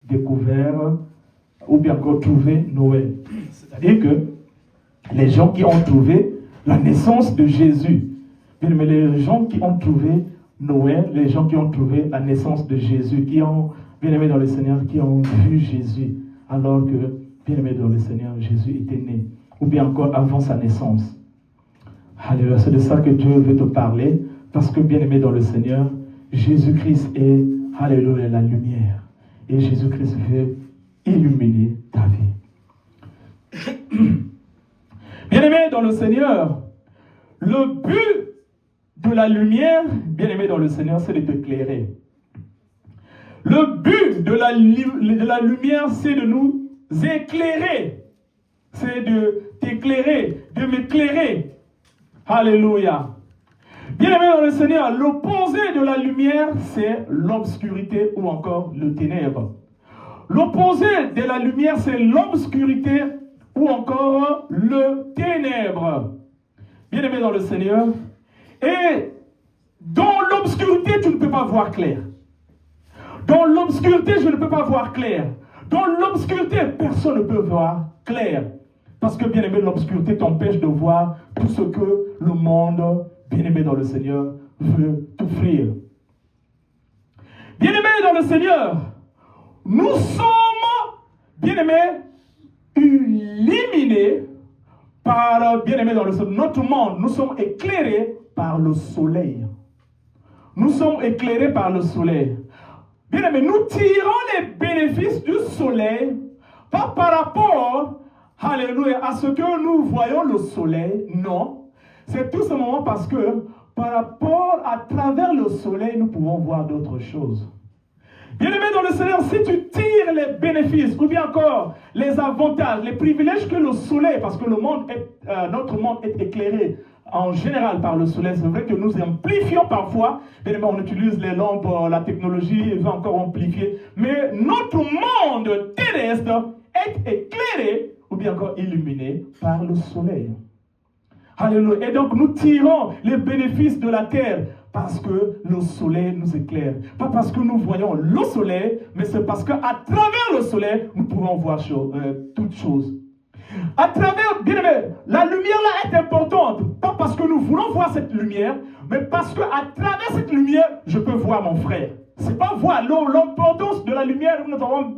découvert ou bien encore trouvé Noël. C'est-à-dire que les gens qui ont trouvé la naissance de Jésus, mais les gens qui ont trouvé Noël, les gens qui ont trouvé la naissance de Jésus, qui ont, bien aimé dans le Seigneur, qui ont vu Jésus, alors que, bien aimé dans le Seigneur, Jésus était né, ou bien encore avant sa naissance. Alléluia, c'est de ça que Dieu veut te parler, parce que, bien aimé dans le Seigneur, Jésus-Christ est, alléluia, la lumière. Et Jésus-Christ veut illuminer ta vie. Bien-aimé dans le Seigneur, le but de la lumière, bien-aimé dans le Seigneur, c'est de t'éclairer. Le but de la lumière, c'est de nous éclairer. C'est de t'éclairer, de m'éclairer. Alléluia. Bien-aimé dans le Seigneur, l'opposé de la lumière, c'est l'obscurité ou encore le ténèbre. L'opposé de la lumière, c'est l'obscurité ou encore le ténèbre. Bien-aimé dans le Seigneur, et dans l'obscurité, tu ne peux pas voir clair. Dans l'obscurité, je ne peux pas voir clair. Dans l'obscurité, personne ne peut voir clair. Parce que, bien-aimé, l'obscurité t'empêche de voir tout ce que le monde, bien-aimé dans le Seigneur, veut t'offrir. Bien-aimé dans le Seigneur, nous sommes, bien-aimés, illuminés par, bien-aimés dans le Seigneur, notre monde, nous sommes éclairés par le soleil. Nous sommes éclairés par le soleil. Bien-aimés, nous tirons les bénéfices du soleil, pas par rapport, alléluia, à ce que nous voyons le soleil, non. C'est tout simplement parce que, par rapport à travers le soleil, nous pouvons voir d'autres choses. Bien-aimé dans le Seigneur, si tu tires les bénéfices, ou bien encore les avantages, les privilèges que le soleil, parce que notre monde est éclairé en général par le soleil, c'est vrai que nous amplifions parfois, bien aimé, on utilise les lampes, la technologie va encore amplifier, mais notre monde terrestre est éclairé, ou bien encore illuminé par le soleil. Alléluia. Et donc nous tirons les bénéfices de la terre parce que le soleil nous éclaire. Pas parce que nous voyons le soleil, mais c'est parce qu'à travers le soleil, nous pouvons voir toutes choses. À travers, bien aimé, la lumière là est importante. Pas parce que nous voulons voir cette lumière, mais parce qu'à travers cette lumière, je peux voir mon frère. C'est pas voir l'importance de la lumière où nous avons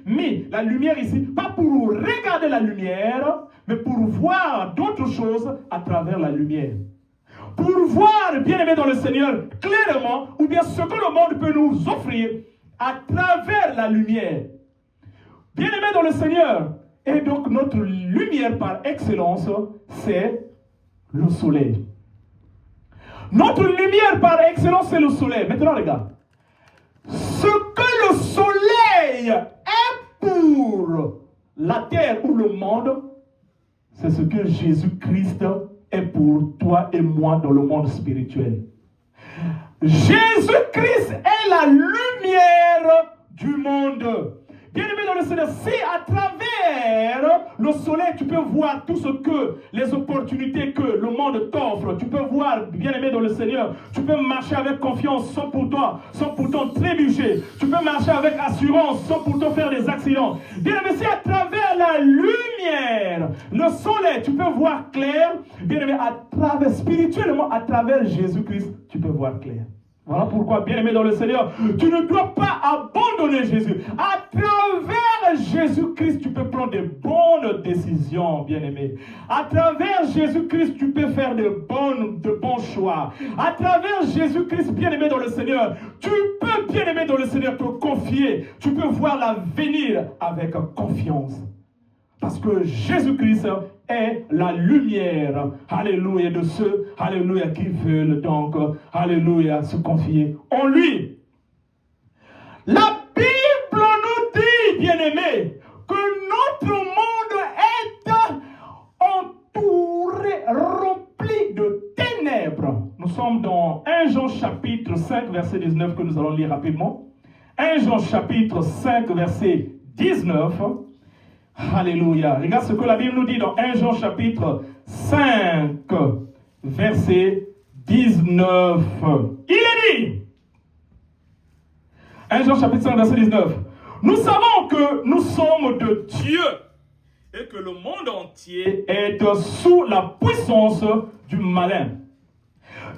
mis la lumière ici, pas pour regarder la lumière, mais pour voir d'autres choses à travers la lumière. Pour voir, bien aimé dans le Seigneur, clairement, ou bien ce que le monde peut nous offrir à travers la lumière. Bien aimé dans le Seigneur, et donc notre lumière par excellence, c'est le soleil. Notre lumière par excellence, c'est le soleil. Maintenant, regarde. Ce que le soleil est pour la terre ou le monde, c'est ce que Jésus-Christ est pour toi et moi dans le monde spirituel. Jésus-Christ est la lumière du monde. Bien-aimé dans le Seigneur, si à travers le soleil, tu peux voir tout ce que, les opportunités que le monde t'offre, tu peux voir, bien-aimé dans le Seigneur, tu peux marcher avec confiance sans pourtant trébucher, tu peux marcher avec assurance sans pourtant faire des accidents. Bien-aimé, si à travers la lumière, le soleil, tu peux voir clair, bien-aimé, spirituellement, à travers Jésus-Christ, tu peux voir clair. Voilà pourquoi, bien-aimé dans le Seigneur, tu ne dois pas abandonner Jésus. À travers Jésus-Christ, tu peux prendre de bonnes décisions, bien-aimé. À travers Jésus-Christ, tu peux faire de bons choix. À travers Jésus-Christ, bien-aimé dans le Seigneur, tu peux, bien-aimé dans le Seigneur, te confier. Tu peux voir l'avenir avec confiance. Parce que Jésus-Christ est la lumière, alléluia, de ceux, alléluia, qui veulent donc, alléluia, se confier en lui. La Bible nous dit, bien-aimés, que notre monde est entouré, rempli de ténèbres. Nous sommes dans 1 Jean chapitre 5, verset 19, que nous allons lire rapidement. 1 Jean chapitre 5, verset 19. Alléluia. Regarde ce que la Bible nous dit dans 1 Jean chapitre 5, verset 19. Il est dit, 1 Jean chapitre 5, verset 19. Nous savons que nous sommes de Dieu et que le monde entier est sous la puissance du malin.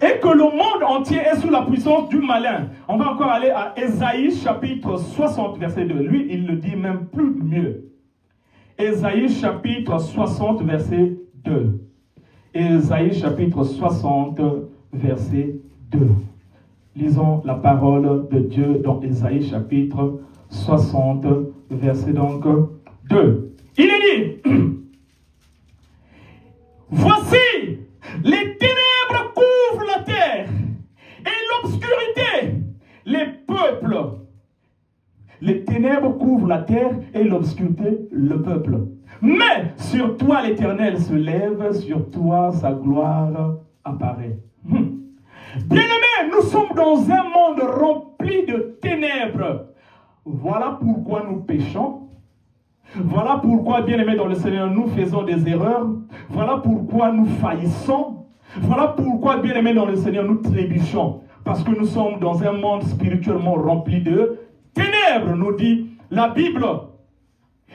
Et que le monde entier est sous la puissance du malin. On va encore aller à Ésaïe chapitre 60, verset 2. Lui, il le dit même plus mieux. Ésaïe chapitre 60, verset 2. Ésaïe chapitre 60, verset 2. Lisons la parole de Dieu dans Ésaïe chapitre 60, verset donc 2. Il est dit, voici, les ténèbres couvrent la terre et l'obscurité, les peuples. Les ténèbres couvrent la terre et l'obscurité, le peuple. Mais sur toi l'Éternel se lève, sur toi sa gloire apparaît. Bien-aimés, nous sommes dans un monde rempli de ténèbres. Voilà pourquoi nous péchons. Voilà pourquoi, bien-aimés dans le Seigneur, nous faisons des erreurs. Voilà pourquoi nous faillissons. Voilà pourquoi, bien-aimés dans le Seigneur, nous trébuchons. Parce que nous sommes dans un monde spirituellement rempli de ténèbres, nous dit la Bible.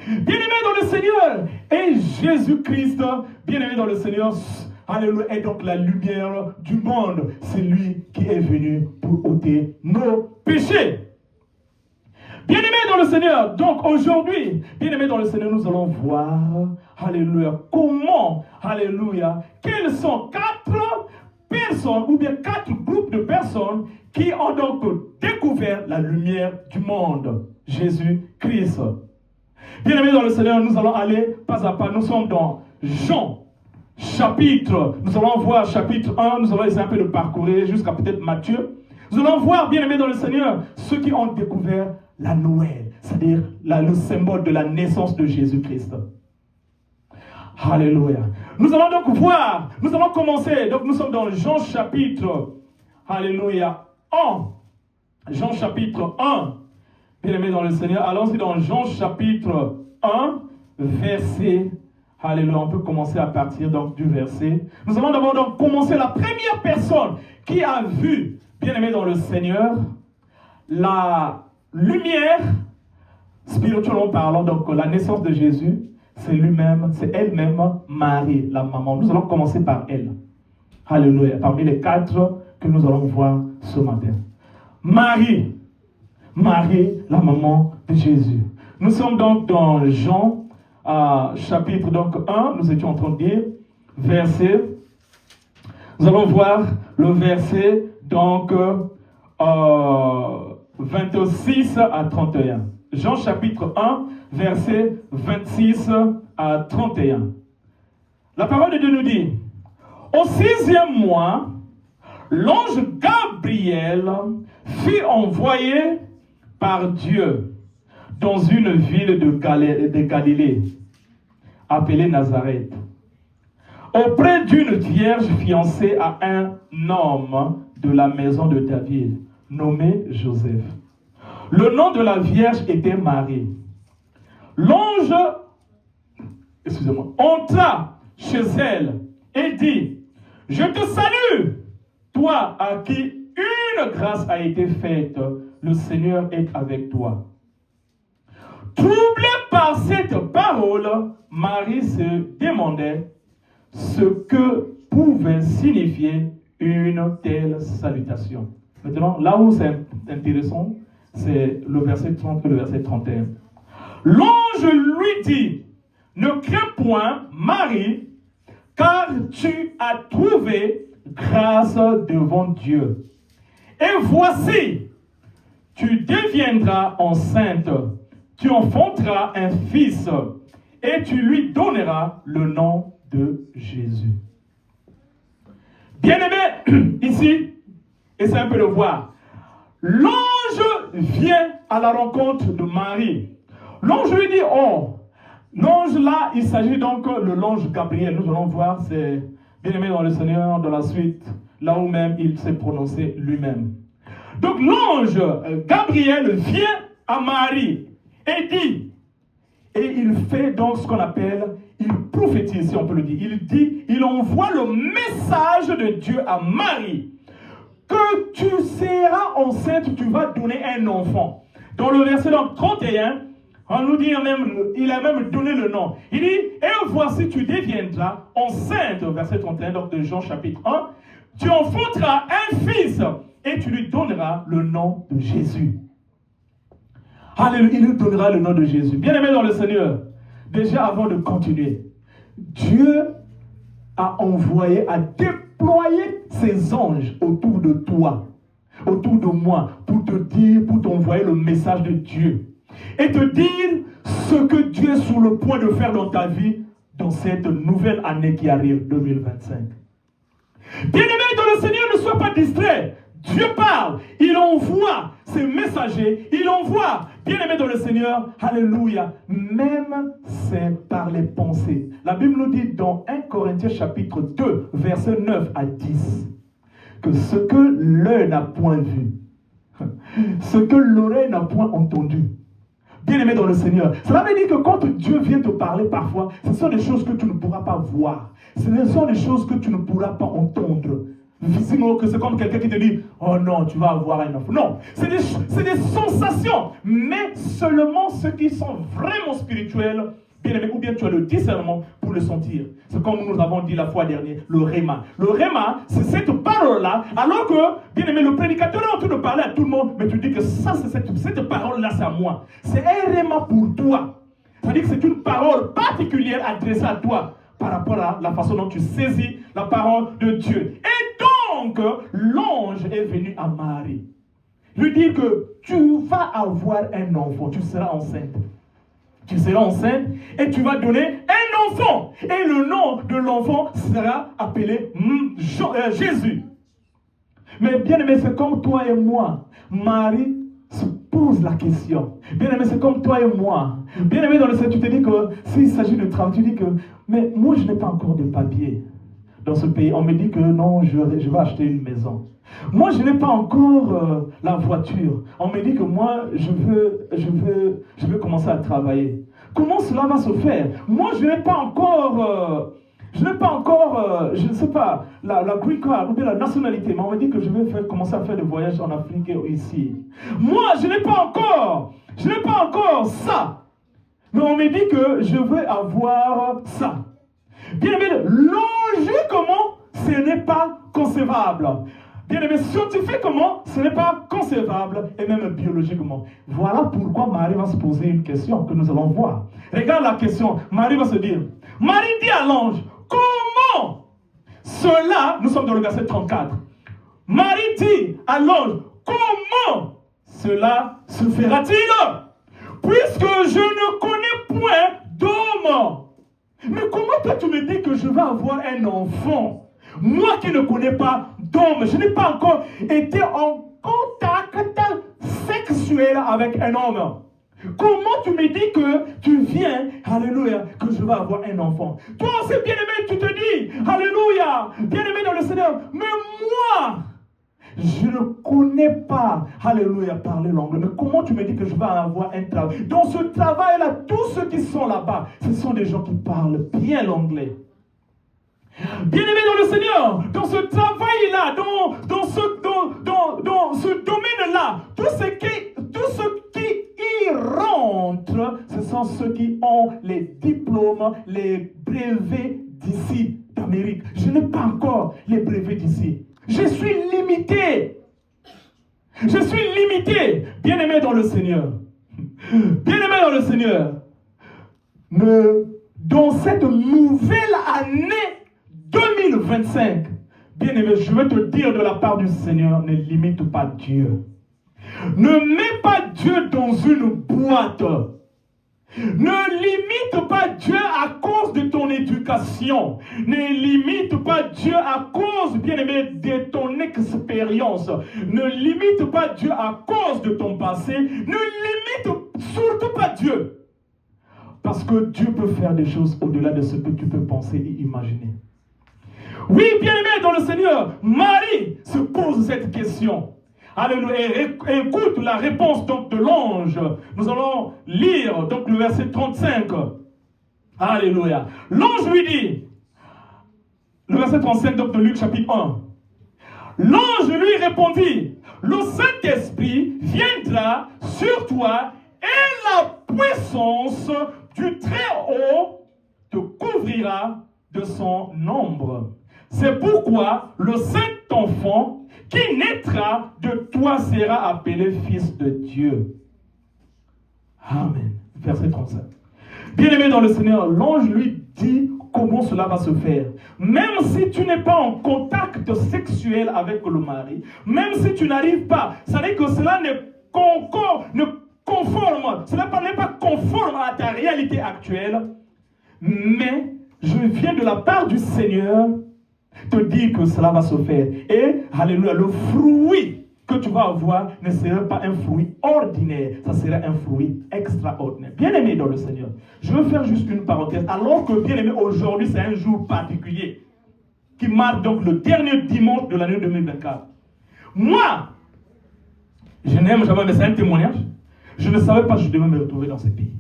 Bien-aimés dans le Seigneur, et Jésus-Christ, bien-aimé dans le Seigneur, alléluia, est donc la lumière du monde. C'est lui qui est venu pour ôter nos péchés. Bien-aimés dans le Seigneur, donc aujourd'hui, bien-aimés dans le Seigneur, nous allons voir, alléluia, comment, alléluia, quelles sont 4 personnes, ou bien 4 groupes de personnes qui ont donc découvert la lumière du monde, Jésus-Christ. Bien-aimés dans le Seigneur, nous allons aller pas à pas, nous sommes dans Jean, chapitre, nous allons voir chapitre 1, nous allons essayer un peu de parcourir jusqu'à peut-être Matthieu. Nous allons voir, bien-aimés dans le Seigneur, ceux qui ont découvert la Noël, c'est-à-dire le symbole de la naissance de Jésus-Christ. Alléluia. Nous allons donc voir, nous allons commencer, donc nous sommes dans Jean chapitre, alléluia, 1. Jean chapitre 1, bien-aimés dans le Seigneur, allons-y dans Jean chapitre 1, verset, alléluia, on peut commencer à partir donc du verset. Nous allons d'abord donc commencer la première personne qui a vu, bien-aimés dans le Seigneur, la lumière, spirituellement parlant, donc la naissance de Jésus, c'est lui-même, c'est elle-même Marie, la maman. Nous allons commencer par elle. Alléluia. Parmi les 4 que nous allons voir ce matin. Marie, la maman de Jésus. Nous sommes donc dans Jean, chapitre donc 1, nous étions en train de dire, verset. Nous allons voir le verset donc 26 à 31. Jean chapitre 1, verset 26 à 31. La parole de Dieu nous dit, au 6e mois, l'ange Gabriel fut envoyé par Dieu dans une ville de Galilée, appelée Nazareth, auprès d'une vierge fiancée à un homme de la maison de David, nommé Joseph. Le nom de la vierge était Marie. L'ange, entra chez elle et dit, je te salue, toi à qui une grâce a été faite, le Seigneur est avec toi. Troublée par cette parole, Marie se demandait ce que pouvait signifier une telle salutation. Maintenant, là où c'est intéressant, c'est le verset 30 et le verset 31. L'ange lui dit, ne crains point, Marie, car tu as trouvé grâce devant Dieu. Et voici, tu deviendras enceinte, tu enfanteras un fils, et tu lui donneras le nom de Jésus. Bien-aimé, ici, essayez un peu de voir. L'ange vient à la rencontre de Marie. L'ange lui dit, oh, l'ange là, il s'agit donc de l'ange Gabriel. Nous allons voir, c'est bien-aimé dans le Seigneur, dans la suite, là où même il s'est prononcé lui-même. Donc l'ange Gabriel vient à Marie et dit, et il fait donc ce qu'on appelle, il prophétise, si on peut le dire. Il dit, il envoie le message de Dieu à Marie, que tu seras enceinte, tu vas donner un enfant. Dans le verset 31, On nous dit même, il a même donné le nom. Il dit, et voici tu deviendras enceinte, verset 31 donc de Jean chapitre 1, tu enfanteras un fils et tu lui donneras le nom de Jésus. Alléluia, il lui donnera le nom de Jésus. Bien-aimé dans le Seigneur, déjà avant de continuer, Dieu a envoyé, a déployé ses anges autour de toi, autour de moi, pour te dire, pour t'envoyer le message de Dieu. Et te dire ce que Dieu est sur le point de faire dans ta vie dans cette nouvelle année qui arrive, 2025. Bien-aimé dans le Seigneur, ne sois pas distrait. Dieu parle, il envoie ses messagers, il envoie, bien-aimé dans le Seigneur, alléluia, même c'est par les pensées. La Bible nous dit dans 1 Corinthiens chapitre 2, versets 9 à 10, que ce que l'œil n'a point vu, ce que l'oreille n'a point entendu, bien-aimé dans le Seigneur, cela veut dire que quand Dieu vient te parler parfois, ce sont des choses que tu ne pourras pas voir, ce sont des choses que tu ne pourras pas entendre. Sinon, que c'est comme quelqu'un qui te dit, oh non, tu vas avoir un enfant. Non, c'est des sensations, mais seulement ceux qui sont vraiment spirituels, bien aimé, ou bien tu as le discernement pour le sentir. C'est comme nous avons dit la fois dernière, le réma. Le réma, c'est cette parole-là, alors que, bien aimé, le prédicateur est en train de parler à tout le monde, mais tu dis que ça, c'est cette parole-là, c'est à moi. C'est un réma pour toi. C'est-à-dire que c'est une parole particulière adressée à toi par rapport à la façon dont tu saisis la parole de Dieu. Et donc, l'ange est venu à Marie. Lui dire que tu vas avoir un enfant, tu seras enceinte. Tu seras enceinte et tu vas donner un enfant. Et le nom de l'enfant sera appelé Jésus. Mais bien aimé, c'est comme toi et moi. Marie se pose la question. Bien aimé, c'est comme toi et moi. Bien aimé, dans le Seigneur, tu te dis que s'il s'agit de travail, tu dis que, mais moi je n'ai pas encore de papier dans ce pays. On me dit que non, je vais acheter une maison. Moi, je n'ai pas encore la voiture. On me dit que moi, je veux commencer à travailler. Comment cela va se faire? Moi, je n'ai pas encore, je ne sais pas, la green card ou bien la nationalité. Mais on me dit que je vais commencer à faire des voyages en Afrique et ici. Moi, je n'ai pas encore ça. Mais on me dit que je veux avoir ça. Bien aimé, logiquement, ce n'est pas concevable. Bien aimé, scientifiquement, ce n'est pas concevable et même biologiquement. Voilà pourquoi Marie va se poser une question que nous allons voir. Regarde la question. Marie va se dire, Marie dit à l'ange, comment cela, nous sommes dans le verset 34. Marie dit à l'ange, comment cela se fera-t-il? Puisque je ne connais point d'homme. Mais comment toi tu me dis que je vais avoir un enfant? Moi qui ne connais pas d'homme, je n'ai pas encore été en contact sexuel avec un homme. Comment tu me dis que tu viens, alléluia, que je vais avoir un enfant? Toi aussi bien aimé, tu te dis, alléluia, bien aimé dans le Seigneur, mais moi, je ne connais pas, alléluia, parler l'anglais. Mais comment tu me dis que je vais avoir un travail? Dans ce travail-là, tous ceux qui sont là-bas, ce sont des gens qui parlent bien l'anglais. Bien-aimé dans le Seigneur, dans ce travail-là, dans ce domaine-là, tous ceux qui y rentrent, ce sont ceux qui ont les diplômes, les brevets d'ici, d'Amérique. Je n'ai pas encore les brevets d'ici. Je suis limité. Je suis limité. Bien-aimé dans le Seigneur. Bien-aimé dans le Seigneur. Dans cette nouvelle année 2025, bien-aimé, je veux te dire de la part du Seigneur, ne limite pas Dieu. Ne mets pas Dieu dans une boîte. Ne limite pas Dieu à cause de ton éducation. Ne limite pas Dieu à cause, bien-aimé, de ton expérience. Ne limite pas Dieu à cause de ton passé. Ne limite surtout pas Dieu. Parce que Dieu peut faire des choses au-delà de ce que tu peux penser et imaginer. Oui, bien-aimé dans le Seigneur, Marie se pose cette question. Alléluia. Écoute la réponse donc de l'ange. Nous allons lire donc le verset 35. Alléluia. L'ange lui dit, le verset 35 donc de Luc chapitre 1. L'ange lui répondit, le Saint-Esprit viendra sur toi et la puissance du Très-Haut te couvrira de son ombre. C'est pourquoi le saint enfant qui naîtra de toi sera appelé fils de Dieu. Amen. Verset 35. Bien-aimé dans le Seigneur, l'ange lui dit comment cela va se faire. Même si tu n'es pas en contact sexuel avec le mari, même si tu n'arrives pas, ça veut dire que cela n'est pas conforme à ta réalité actuelle, mais je viens de la part du Seigneur te dire que cela va se faire. Et, alléluia, le fruit que tu vas avoir ne sera pas un fruit ordinaire, ça sera un fruit extraordinaire. Bien-aimé dans le Seigneur, je veux faire juste une parenthèse, alors que bien-aimé, aujourd'hui c'est un jour particulier, qui marque donc le dernier dimanche de l'année 2024. Moi, je n'aime jamais, mais c'est un témoignage, je ne savais pas que je devais me retrouver dans ce pays.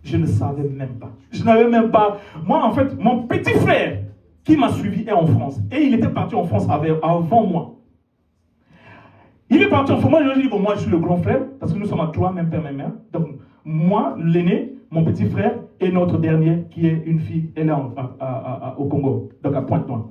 Je ne savais même pas. Je n'avais même pas. Moi, en fait, mon petit frère qui m'a suivi est en France. Et il était parti en France avant moi. Il est parti en France. Moi, je lui ai dit, bon, moi, je suis le grand frère, parce que nous sommes à trois, même père, même mère. Donc, moi, l'aîné, mon petit frère, et notre dernier, qui est une fille, elle est au Congo, donc à Pointe-Noire.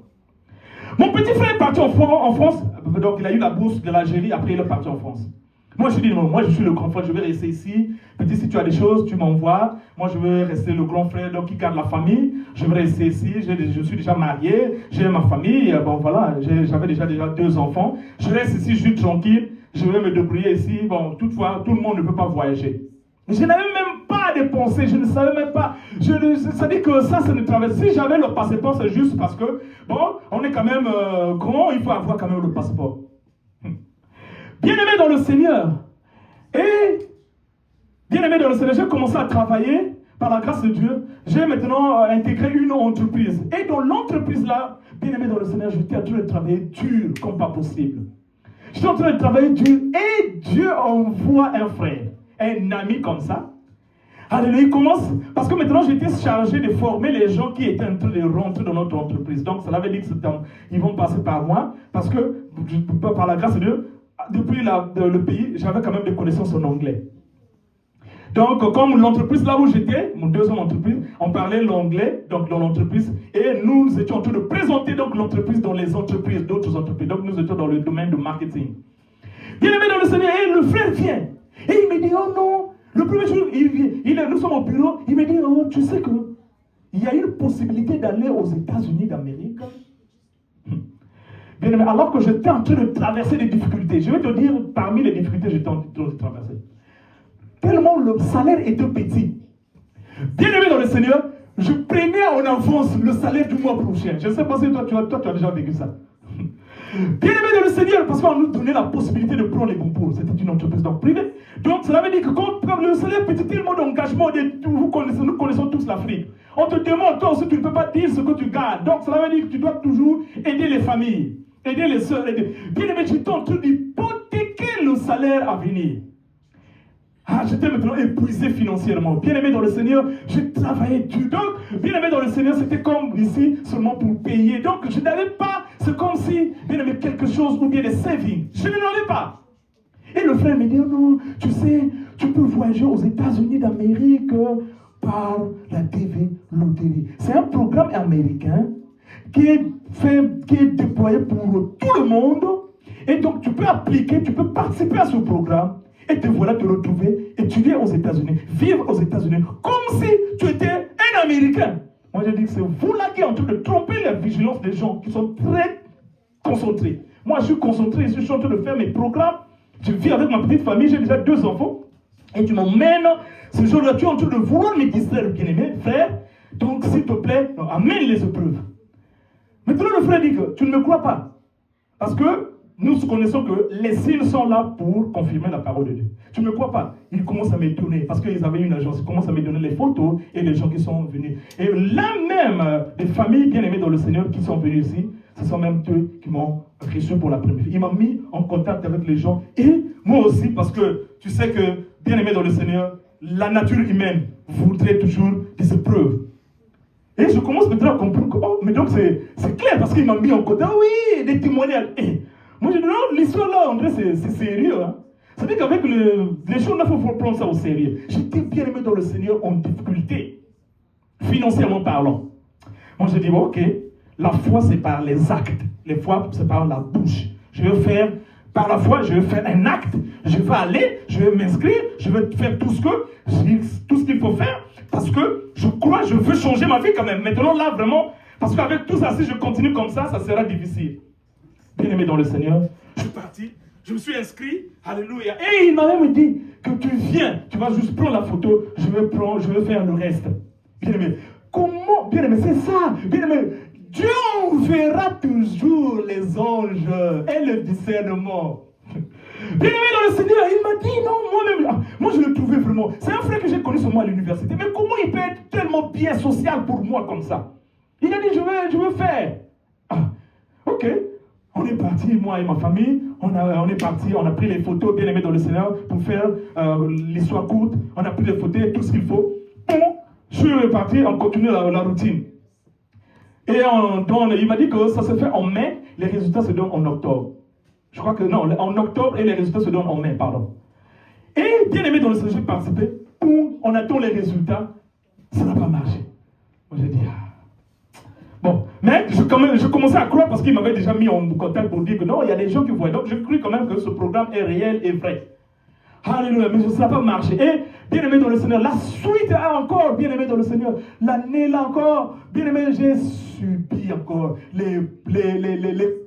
Mon petit frère est parti en France, donc il a eu la bourse de l'Algérie, après il est parti en France. Moi, je dis, non, moi, je suis le grand frère, je vais rester ici. Petit, si tu as des choses, tu m'envoies. Moi, je veux rester le grand frère, donc qui garde la famille. Je vais rester ici. Je suis déjà marié. J'ai ma famille. Bon, voilà, j'avais déjà 2 enfants. Je reste ici, je suis tranquille. Je vais me débrouiller ici. Bon, toutefois, tout le monde ne peut pas voyager. Je n'avais même pas de pensée. Je ne savais même pas. Ça dit que ça ne traverse. Si j'avais le passeport, c'est juste parce que, bon, on est quand même grand. Il faut avoir quand même le passeport. Bien-aimé dans le Seigneur, j'ai commencé à travailler par la grâce de Dieu. J'ai maintenant intégré une entreprise. Et dans l'entreprise-là, bien-aimé dans le Seigneur, j'étais en train de travailler dur comme pas possible. J'étais en train de travailler dur et Dieu envoie un frère, un ami comme ça. Alléluia, il commence, parce que maintenant j'étais chargé de former les gens qui étaient en train de rentrer dans notre entreprise. Donc ça veut dire qu'ils vont passer par moi, parce que par la grâce de Dieu, depuis le pays, j'avais quand même des connaissances en anglais. Donc, comme l'entreprise là où j'étais, mon deuxième entreprise, on parlait l'anglais, donc dans l'entreprise, et nous étions en train de présenter donc l'entreprise dans les entreprises, d'autres entreprises. Donc, nous étions dans le domaine de marketing. Bien-aimé dans le Seigneur, et le frère vient, et il me dit, oh non, le premier jour, nous sommes au bureau, il me dit, oh, tu sais qu'il y a une possibilité d'aller aux États-Unis d'Amérique. Bien aimé, alors que j'étais en train de traverser des difficultés, je vais te dire, parmi les difficultés que j'étais en train de traverser, tellement le salaire était petit. Bien aimé dans le Seigneur, je prenais en avance le salaire du mois prochain. Je ne sais pas si toi tu as déjà vécu ça. Bien aimé dans le Seigneur, parce qu'on nous donnait la possibilité de prendre les concours. C'était une entreprise donc privée. Donc cela veut dire que quand le salaire petit, tellement d'engagement, nous connaissons tous l'Afrique. On te demande, toi aussi, tu ne peux pas dire ce que tu gardes. Donc cela veut dire que tu dois toujours aider les familles. Aider les sœurs. Bien aimé, j'étais en train d'hypothéquer le salaire à venir. J'étais maintenant épuisé financièrement. Bien aimé dans le Seigneur, j'ai travaillé dur. Donc, bien aimé dans le Seigneur, c'était comme ici, seulement pour payer. Donc, je n'avais pas, c'est comme si, bien aimé, quelque chose ou bien des savings. Je n'en avais pas. Et le frère me dit, oh non, tu sais, tu peux voyager aux États-Unis d'Amérique par la TV Loterie. C'est un programme américain qui est déployé pour tout le monde. Et donc, tu peux appliquer, tu peux participer à ce programme. Et te voilà te retrouver, étudier aux États-Unis, vivre aux États-Unis, comme si tu étais un Américain. Moi, je dis que c'est vous là qui êtes en train de tromper la vigilance des gens qui sont très concentrés. Moi, je suis concentré, je suis en train de faire mes programmes. Je vis avec ma petite famille, j'ai déjà 2 enfants. Et tu m'emmènes, ce jour-là, tu es en train de vouloir me distraire, bien-aimé, frère. Donc, s'il te plaît, amène les épreuves. Maintenant, le frère dit que tu ne me crois pas. Parce que nous connaissons que les signes sont là pour confirmer la parole de Dieu. Tu ne me crois pas? Ils commencent à me donner, parce qu'ils avaient une agence, ils commencent à me donner les photos et les gens qui sont venus. Et là même, les familles bien aimées dans le Seigneur qui sont venues ici, ce sont même eux qui m'ont reçu pour la première fois. Ils m'ont mis en contact avec les gens et moi aussi, parce que tu sais que, bien aimé dans le Seigneur, la nature humaine voudrait toujours des épreuves. Et je commence maintenant à comprendre que, oh, mais donc c'est clair, parce qu'il m'a mis en contact, oui, des témoignages. Et moi je dis, non, l'histoire là, André, c'est sérieux. Hein? C'est-à-dire qu'avec les choses, il faut prendre ça au sérieux. J'étais bien aimé dans le Seigneur en difficulté, financièrement parlant. Moi, j'ai dit, bon, ok, la foi, c'est par les actes. Les foi, c'est par la bouche. Je vais faire, par la foi, je vais faire un acte. Je vais aller, je vais m'inscrire, je vais faire tout ce qu'il faut faire. Parce que je crois, je veux changer ma vie quand même. Maintenant, là, vraiment, parce qu'avec tout ça, si je continue comme ça sera difficile. Bien aimé dans le Seigneur, je suis parti, je me suis inscrit, alléluia. Et il m'a même dit que tu viens, tu vas juste prendre la photo, je vais faire le reste. Bien aimé, comment, bien aimé, c'est ça, bien aimé, Dieu enverra toujours les anges et le discernement. Bien aimé dans le Seigneur, il m'a dit, non, moi-même, moi je le trouvais vraiment, c'est un frère que j'ai connu seulement à l'université, mais comment il peut être tellement bien social pour moi comme ça? Il a dit, je veux faire. Ah, ok. On est parti, moi et ma famille, on est parti, on a pris les photos, bien aimés dans le Seigneur, pour faire l'histoire courte. On a pris les photos, tout ce qu'il faut. Bon, je suis reparti, on continue la routine. Et il m'a dit que ça se fait en mai, les résultats se donnent en octobre. Je crois que non, en octobre et les résultats se donnent en mai, pardon. Et bien aimé dans le Seigneur, j'ai participé, on attend les résultats, ça n'a pas marché. Moi j'ai dit, bon, mais je commençais à croire parce qu'il m'avait déjà mis en contact pour dire que non, il y a des gens qui voient. Donc je crois quand même que ce programme est réel et vrai. Alléluia, mais ça n'a pas marché. Et bien aimé dans le Seigneur, la suite a encore, bien aimé dans le Seigneur, l'année là encore, bien aimé, j'ai subi encore les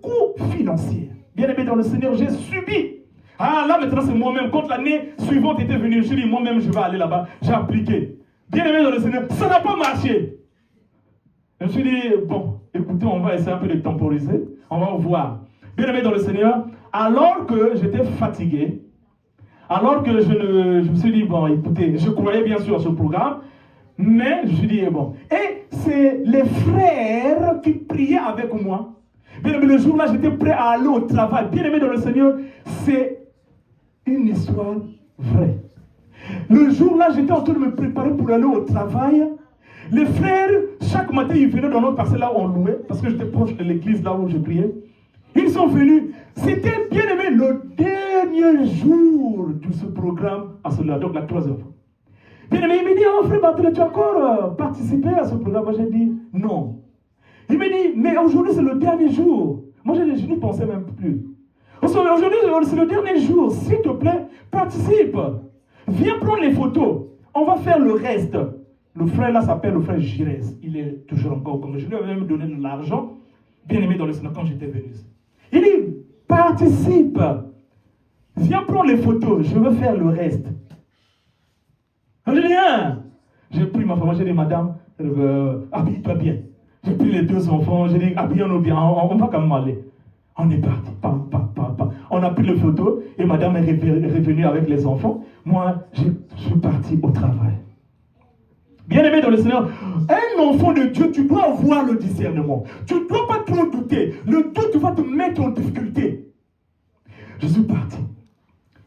coûts financiers. Bien aimé dans le Seigneur, j'ai subi. Ah là maintenant c'est moi-même, quand l'année suivante était venue, je dis moi-même je vais aller là-bas, j'ai appliqué. Bien aimé dans le Seigneur, ça n'a pas marché. Je me suis dit, bon, écoutez, on va essayer un peu de temporiser, on va voir. Bien aimé dans le Seigneur, alors que j'étais fatigué, alors que je me suis dit, bon, écoutez, je croyais bien sûr à ce programme, mais je me suis dit, bon. Et c'est les frères qui priaient avec moi. Bien aimé, le jour-là, j'étais prêt à aller au travail. Bien aimé dans le Seigneur, c'est une histoire vraie. Le jour-là, j'étais en train de me préparer pour aller au travail. Les frères, chaque matin, ils venaient dans notre parcelle là où on louait, parce que j'étais proche de l'église là où je priais. Ils sont venus. C'était bien aimé le dernier jour de ce programme à cela, donc la 3e fois. Bien aimé, il me dit, oh frère Bartholé, tu as encore participé à ce programme? Moi j'ai dit, non. Il me dit, mais aujourd'hui c'est le dernier jour. Moi je n'y pensais même plus. Aujourd'hui c'est le dernier jour. S'il te plaît, participe. Viens prendre les photos. On va faire le reste. Le frère là s'appelle le frère Girez. Il est toujours encore comme je lui avais même donné de l'argent, bien aimé dans le Seigneur quand j'étais venu. Il dit, participe. Viens prendre les photos, je veux faire le reste. Je dis, j'ai pris ma femme, j'ai dit, madame, habille-toi bien. J'ai pris les 2 enfants, j'ai dit, habillons-nous bien, on va quand même aller. On est parti, on a pris les photos et madame est revenue avec les enfants. Moi, je suis parti au travail. Bien aimé dans le Seigneur, un enfant de Dieu, tu dois avoir le discernement. Tu ne dois pas trop douter. Le doute va te mettre en difficulté. Je suis parti.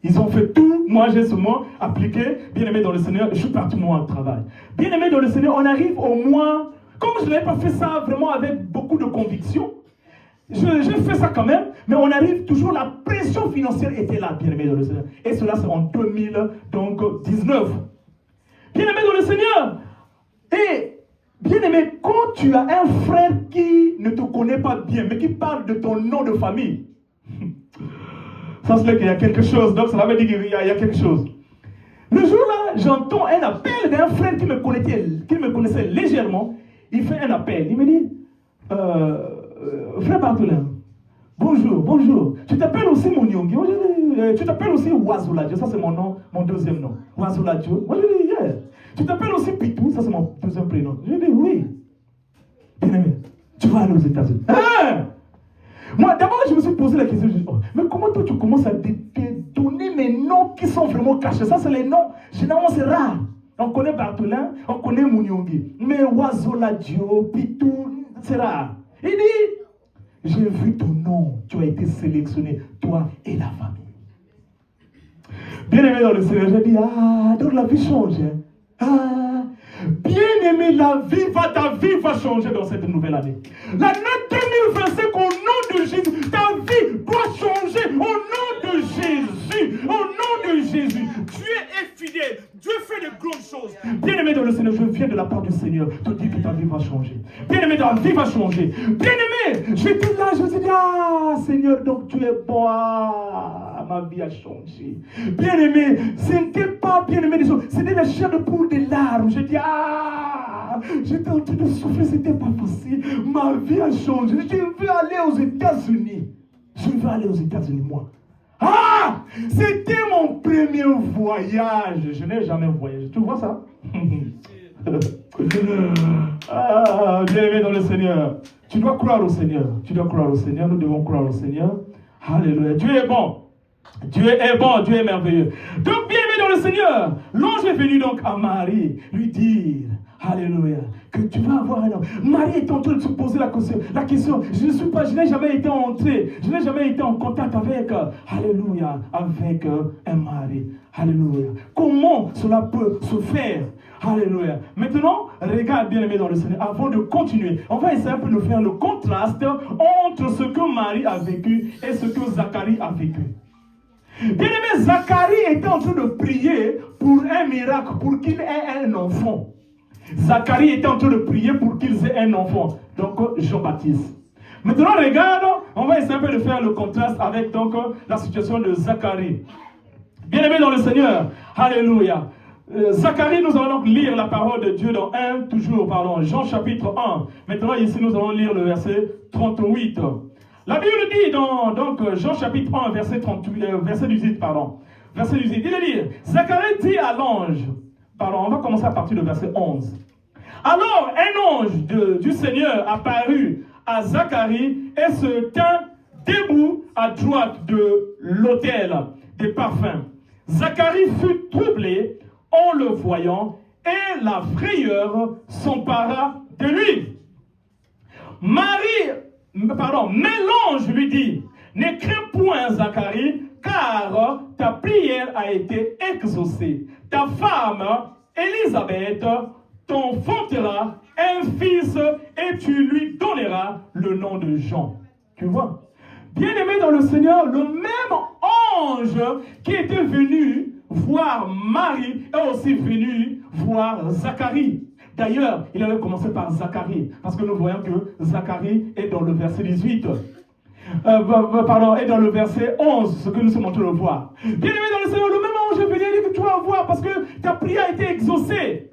Ils ont fait tout. Moi, j'ai seulement appliqué. Bien aimé dans le Seigneur, je suis parti moi au travail. Bien aimé dans le Seigneur, on arrive au mois. Comme je n'avais pas fait ça vraiment avec beaucoup de conviction, j'ai fait ça quand même, mais on arrive toujours, la pression financière était là, bien aimé dans le Seigneur. Et cela, c'est en 2019. Bien aimé dans le Seigneur. Et, bien aimé, quand tu as un frère qui ne te connaît pas bien, mais qui parle de ton nom de famille, ça c'est qu'il y a quelque chose, donc ça veut dire qu'il y a quelque chose. Le jour-là, j'entends un appel d'un frère qui me connaissait légèrement. Il fait un appel, il me dit, frère Bartholé, bonjour, tu t'appelles aussi Monyongi, tu t'appelles aussi Wazouladio, ça c'est mon nom, mon 2e nom, Wazouladio. Moi je dis, yeah. Tu t'appelles aussi Pitou, ça c'est mon 2e prénom. Je dis, oui. Bien aimé, tu vas aller aux États-Unis. Moi d'abord je me suis posé la question, je dis, mais comment toi tu commences à donner mes noms qui sont vraiment cachés? Ça c'est les noms, généralement c'est rare. On connaît Bartholin, on connaît Monyongi, mais Wazouladio, Pitou, c'est rare. Il dit, j'ai vu ton nom, tu as été sélectionné, toi et la famille. Bien aimé dans le Seigneur, j'ai dit, donc la vie change. Bien aimé, ta vie va changer dans cette nouvelle année. L'année 2025, au nom de Jésus, ta vie doit changer au nom de Jésus. Au nom chose. Bien-aimé dans le Seigneur, je viens de la part du Seigneur te dire que ta vie va changer. Bien-aimé, ta vie va changer. Bien-aimé, j'étais là, je me suis dit, ah Seigneur, donc tu es bon. Ah, ma vie a changé. Bien-aimé, ce n'était pas bien-aimé des choses. C'était la chair de poule des larmes. Je dis, ah, j'étais en train de souffrir, c'était pas facile. Ma vie a changé. Je veux aller aux États-Unis. Je veux aller aux États-Unis, moi. Ah! C'était mon premier voyage. Je n'ai jamais voyagé. Tu vois ça? Ah, bien-aimé dans le Seigneur. Tu dois croire au Seigneur. Tu dois croire au Seigneur. Nous devons croire au Seigneur. Alléluia. Dieu est bon. Dieu est bon. Dieu est merveilleux. Donc, bien-aimé dans le Seigneur, l'ange est venu donc à Marie lui dire, alléluia, que tu vas avoir un homme. Marie est en train de se poser la question. Je n'ai jamais été entré, je n'ai jamais été en contact avec, alléluia, avec un mari. Alléluia. Comment cela peut se faire? Alléluia. Maintenant, regarde bien aimé dans le Seigneur, avant de continuer, on va essayer un peu de faire le contraste entre ce que Marie a vécu et ce que Zacharie a vécu. Bien-aimé, Zacharie était en train de prier pour un miracle, pour qu'il ait un enfant. Zacharie était en train de prier pour qu'il ait un enfant. Donc, Jean-Baptiste. Maintenant, regarde, on va essayer un peu de faire le contraste avec donc la situation de Zacharie. Bien-aimé dans le Seigneur, alléluia. Zacharie, nous allons donc lire la parole de Dieu dans Jean chapitre 1. Maintenant, ici, nous allons lire le verset 38. La Bible dit dans Jean chapitre 1, verset 18, Verset 18, il dit, Zacharie dit à l'ange, on va commencer à partir du verset 11. Alors, un ange du Seigneur apparut à Zacharie et se tint debout à droite de l'autel des parfums. Zacharie fut troublé en le voyant et la frayeur s'empara de lui. Mais l'ange lui dit, ne crains point Zacharie, car ta prière a été exaucée. Ta femme, Élisabeth, t'enfantera un fils et tu lui donneras le nom de Jean. Tu vois? Bien-aimé dans le Seigneur, le même ange qui était venu voir Marie est aussi venu voir Zacharie. D'ailleurs, il avait commencé par Zacharie, parce que nous voyons que Zacharie est dans le verset 18. Est dans le verset 11, ce que nous sommes en train de voir. Bien-aimé dans le Seigneur, le même ange est venu dire que tu vas voir, parce que ta prière a été exaucée.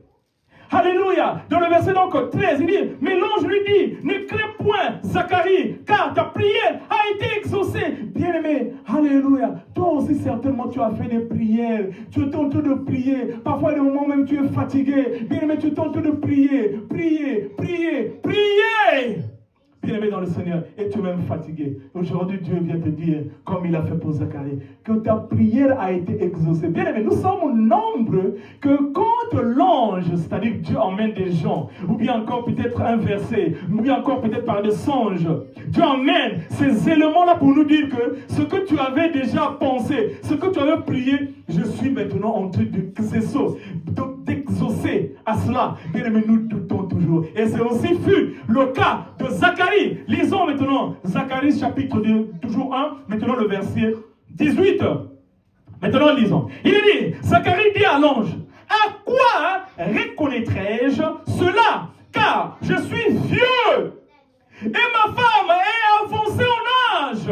Alléluia. Dans le verset donc 13, il dit, mais l'ange lui dit, ne crains point Zacharie, car ta prière a été exaucée. Bien-aimé, alléluia. Toi aussi certainement tu as fait des prières. Tu es en train de prier. Parfois, des moments même tu es fatigué. Bien-aimé, tu es en train de prier. Bien-aimé dans le Seigneur, et tu es même fatigué. Aujourd'hui, Dieu vient te dire, comme il a fait pour Zacharie, que ta prière a été exaucée. Bien-aimé, nous sommes nombreux que quand l'ange, c'est-à-dire Dieu emmène des gens, ou bien encore peut-être un verset, ou bien encore peut-être par des songes, Dieu emmène ces éléments-là pour nous dire que ce que tu avais déjà pensé, ce que tu avais prié, je suis maintenant en train d'exaucer à cela. Bien-aimé, nous doutons toujours. Et c'est aussi fut le cas de Zacharie. Lisons maintenant Zacharie chapitre 1, maintenant le verset 18. Maintenant lisons. Il dit, Zacharie dit à l'ange, à quoi reconnaîtrai-je cela? Car je suis vieux et ma femme est avancée en âge.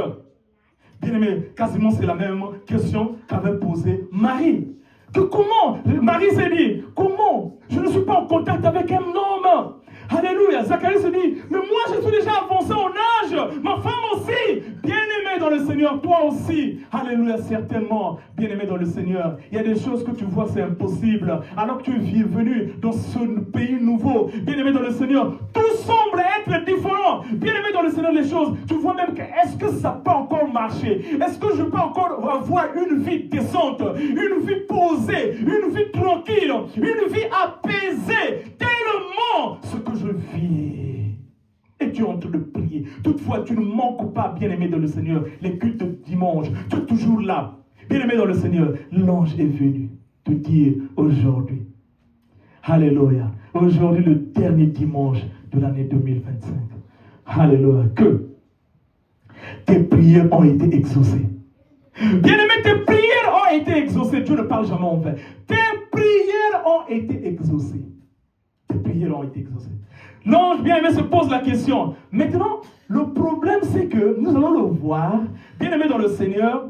Bien-aimé, quasiment c'est la même question qu'avait posée Marie. Que comment? Marie s'est dit, comment? Je ne suis pas en contact avec un homme. Alléluia. Zacharie se dit, mais moi je suis déjà avancé en âge. Ma femme aussi. Bien-aimé dans le Seigneur, toi aussi. Alléluia, certainement. Bien-aimé dans le Seigneur. Il y a des choses que tu vois, c'est impossible. Alors que tu es venu dans ce pays nouveau. Bien-aimé dans le Seigneur, tout semble être différent. Bien-aimé dans le Seigneur, les choses, tu vois même que est-ce que ça peut encore marcher? Est-ce que je peux encore avoir une vie décente, une vie posée, une vie tranquille, une vie apaisée, tellement ce que je vis. Et tu es en train de prier. Toutefois, tu ne manques pas, bien-aimé dans le Seigneur, les cultes de dimanche. Tu es toujours là. Bien-aimé dans le Seigneur, l'ange est venu te dire aujourd'hui, alléluia, aujourd'hui le dernier dimanche de l'année 2025, alléluia, que tes prières ont été exaucées. Bien-aimé, tes prières ont ont été exaucées. Dieu ne parle jamais en vain. Tes prières ont été exaucées. Tes prières ont été exaucées. L'ange bien-aimé se pose la question. Maintenant, le problème c'est que nous allons le voir, bien-aimé dans le Seigneur,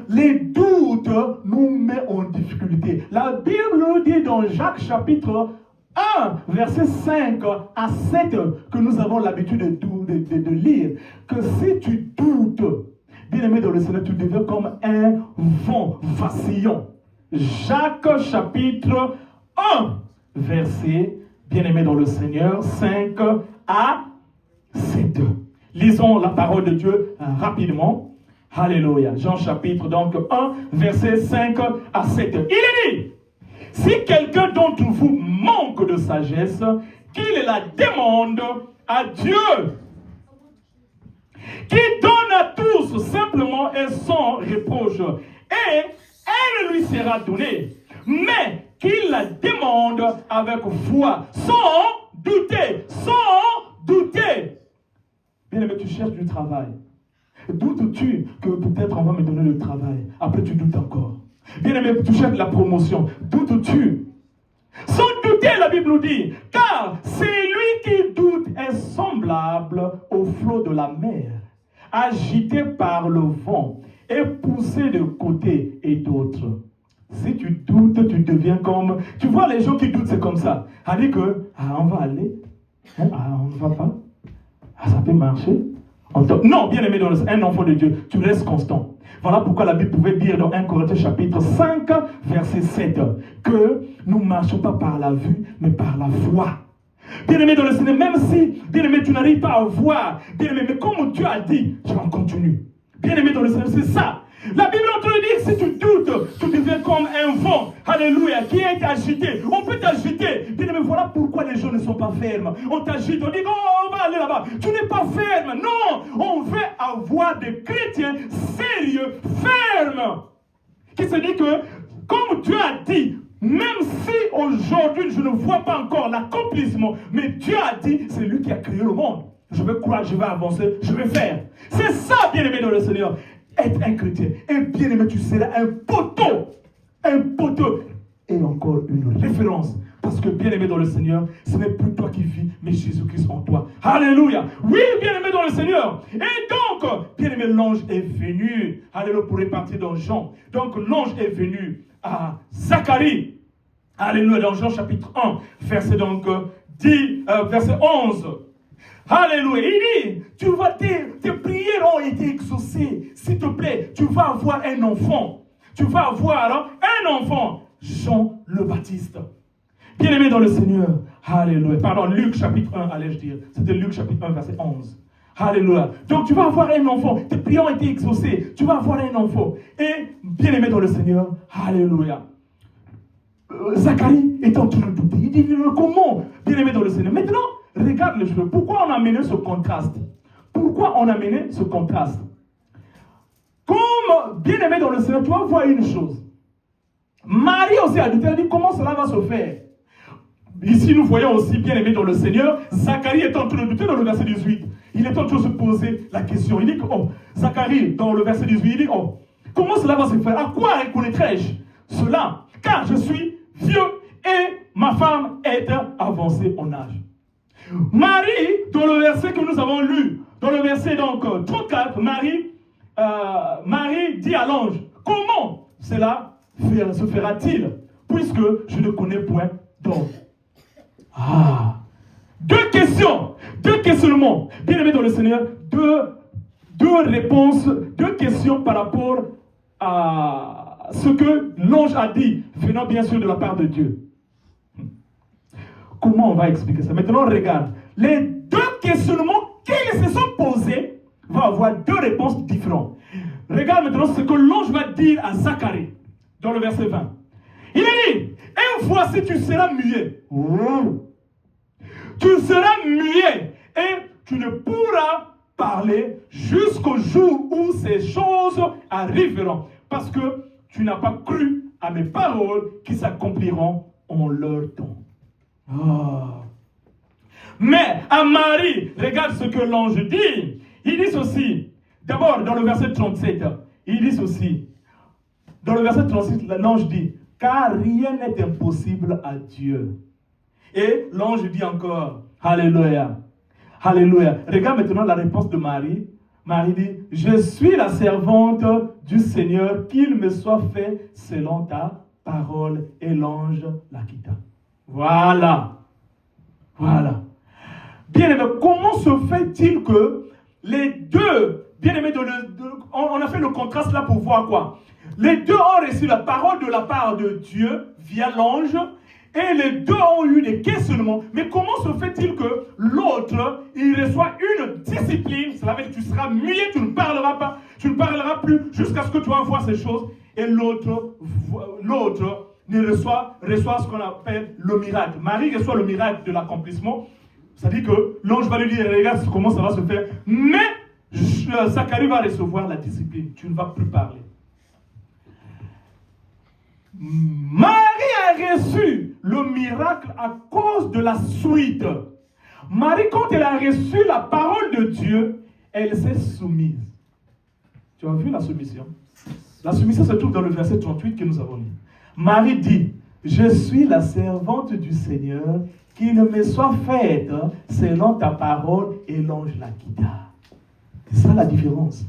les doutes nous mettent en difficulté. La Bible nous dit dans Jacques chapitre 1, verset 5 à 7, que nous avons l'habitude de lire, que si tu doutes, bien-aimé dans le Seigneur, tu deviens comme un vent vacillant. Jacques chapitre 1, verset, bien-aimé dans le Seigneur, 5 à 7. Lisons la parole de Dieu rapidement. Alléluia. Jean chapitre donc 1, verset 5 à 7. Il est dit, si quelqu'un d'entre vous manque de sagesse, qu'il la demande à Dieu, qui donne à tous simplement et sans reproche, et elle lui sera donnée. Mais qu'il la demande avec foi, sans douter, sans douter. Bien aimé, tu cherches du travail. Doutes-tu que peut-être on va me donner le travail? Après tu doutes encore. Bien aimé, tu cherches la promotion. Doutes-tu? Sans douter, la Bible nous dit, car celui qui doute est semblable au flot de la mer, agité par le vent et poussé de côté et d'autre. Si tu doutes, tu deviens comme... Tu vois, les gens qui doutent, c'est comme ça. On dit que, on va aller, on ne va pas, ça peut marcher. Non, bien aimé, un enfant de Dieu, tu restes constant. Voilà pourquoi la Bible pouvait dire dans 1 Corinthiens chapitre 5, verset 7, que nous ne marchons pas par la vue, mais par la foi. Bien aimé dans le Seigneur, même si, bien aimé, tu n'arrives pas à voir, bien aimé, mais comme Dieu a dit, tu en continues. Bien aimé dans le Seigneur, c'est ça. La Bible est en train de dire, si tu doutes, tu deviens comme un vent, alléluia, qui est agité. On peut t'agiter. Bien aimé, voilà pourquoi les gens ne sont pas fermes. On t'agite, on dit, oh, on va aller là-bas. Tu n'es pas ferme. Non, on veut avoir des chrétiens sérieux, fermes. Qui se dit que, comme Dieu a dit, même si aujourd'hui je ne vois pas encore l'accomplissement, mais Dieu a dit, c'est lui qui a créé le monde. Je vais croire, je vais avancer, je vais faire. C'est ça, bien aimé dans le Seigneur. Être un chrétien. Et bien aimé, tu seras un poteau. Un poteau. Et encore une référence. Parce que bien aimé dans le Seigneur, ce n'est plus toi qui vis, mais Jésus-Christ en toi. Alléluia. Oui, bien aimé dans le Seigneur. Et donc, bien aimé, l'ange est venu. Alléluia, pour répartir dans Jean. Donc, l'ange est venu à Zacharie. Alléluia, dans Jean chapitre 1, verset donc 11. Alléluia. Il dit, tu vois, tes prières ont été exaucées. S'il te plaît, tu vas avoir un enfant. Tu vas avoir un enfant. Jean le Baptiste. Bien aimé dans le Seigneur. Alléluia. Pardon, Luc chapitre 1, allais-je dire. C'était Luc chapitre 1, verset 11. Alléluia. Donc tu vas avoir un enfant. Tes prières ont été exaucées. Tu vas avoir un enfant. Et bien aimé dans le Seigneur. Alléluia. Zacharie est en train de douter. Il dit, comment? Bien aimé dans le Seigneur. Maintenant, regarde les choses. Pourquoi on a amené ce contraste? Pourquoi on a amené ce contraste? Comme bien aimé dans le Seigneur, tu vas voir une chose. Marie aussi a douté. Elle dit, comment cela va se faire? Ici, nous voyons aussi, bien aimé dans le Seigneur, Zacharie est en train de douter dans le verset 18. Il est en train de se poser la question. Il dit que, Zacharie, dans le verset 18, il dit, comment cela va se faire? À quoi reconnaîtrai-je cela? Car je suis vieux et ma femme est avancée en âge. Marie, dans le verset que nous avons lu, dans le verset donc 34, Marie dit à l'ange, comment cela se fera-t-il, puisque je ne connais point d'homme? Deux questionnements, bien aimé dans le Seigneur, deux réponses, deux questions par rapport à ce que l'ange a dit, venant bien sûr de la part de Dieu. Comment on va expliquer ça? Maintenant, regarde. Les deux questionnements qu'ils se sont posés vont avoir deux réponses différentes. Regarde maintenant ce que l'ange va dire à Zacharie dans le verset 20. Il a dit, et voici tu seras muet. Tu seras muet et tu ne pourras parler jusqu'au jour où ces choses arriveront. Parce que tu n'as pas cru à mes paroles qui s'accompliront en leur temps. Mais à Marie, regarde ce que l'ange dit. Il dit ceci, d'abord dans le verset 37, il dit ceci, Dans le verset 36, l'ange dit, car rien n'est impossible à Dieu. Et l'ange dit encore, Alléluia, Alléluia. Regarde maintenant la réponse de Marie. Marie dit, je suis la servante du Seigneur, qu'il me soit fait selon ta parole. Et l'ange la quitta. Voilà. Voilà. Bien-aimé, comment se fait-il que les deux, bien-aimé, on a fait le contraste là pour voir quoi? Les deux ont reçu la parole de la part de Dieu via l'ange et les deux ont eu des questionnements. Mais comment se fait-il que l'autre, il reçoit une discipline, cela veut dire que tu seras muet, tu ne parleras pas, tu ne parleras plus jusqu'à ce que tu vas voir ces choses, et l'autre ne reçoit ce qu'on appelle le miracle. Marie reçoit le miracle de l'accomplissement. C'est-à-dire que l'ange va lui dire, regarde comment ça va se faire. Mais Zacharie va recevoir la discipline. Tu ne vas plus parler. Marie a reçu le miracle à cause de la suite. Marie, quand elle a reçu la parole de Dieu, elle s'est soumise. Tu as vu la soumission? La soumission se trouve dans le verset 38 que nous avons lu. Marie dit, je suis la servante du Seigneur, qu'il me soit faite selon ta parole, et l'ange la quitta. C'est ça la différence.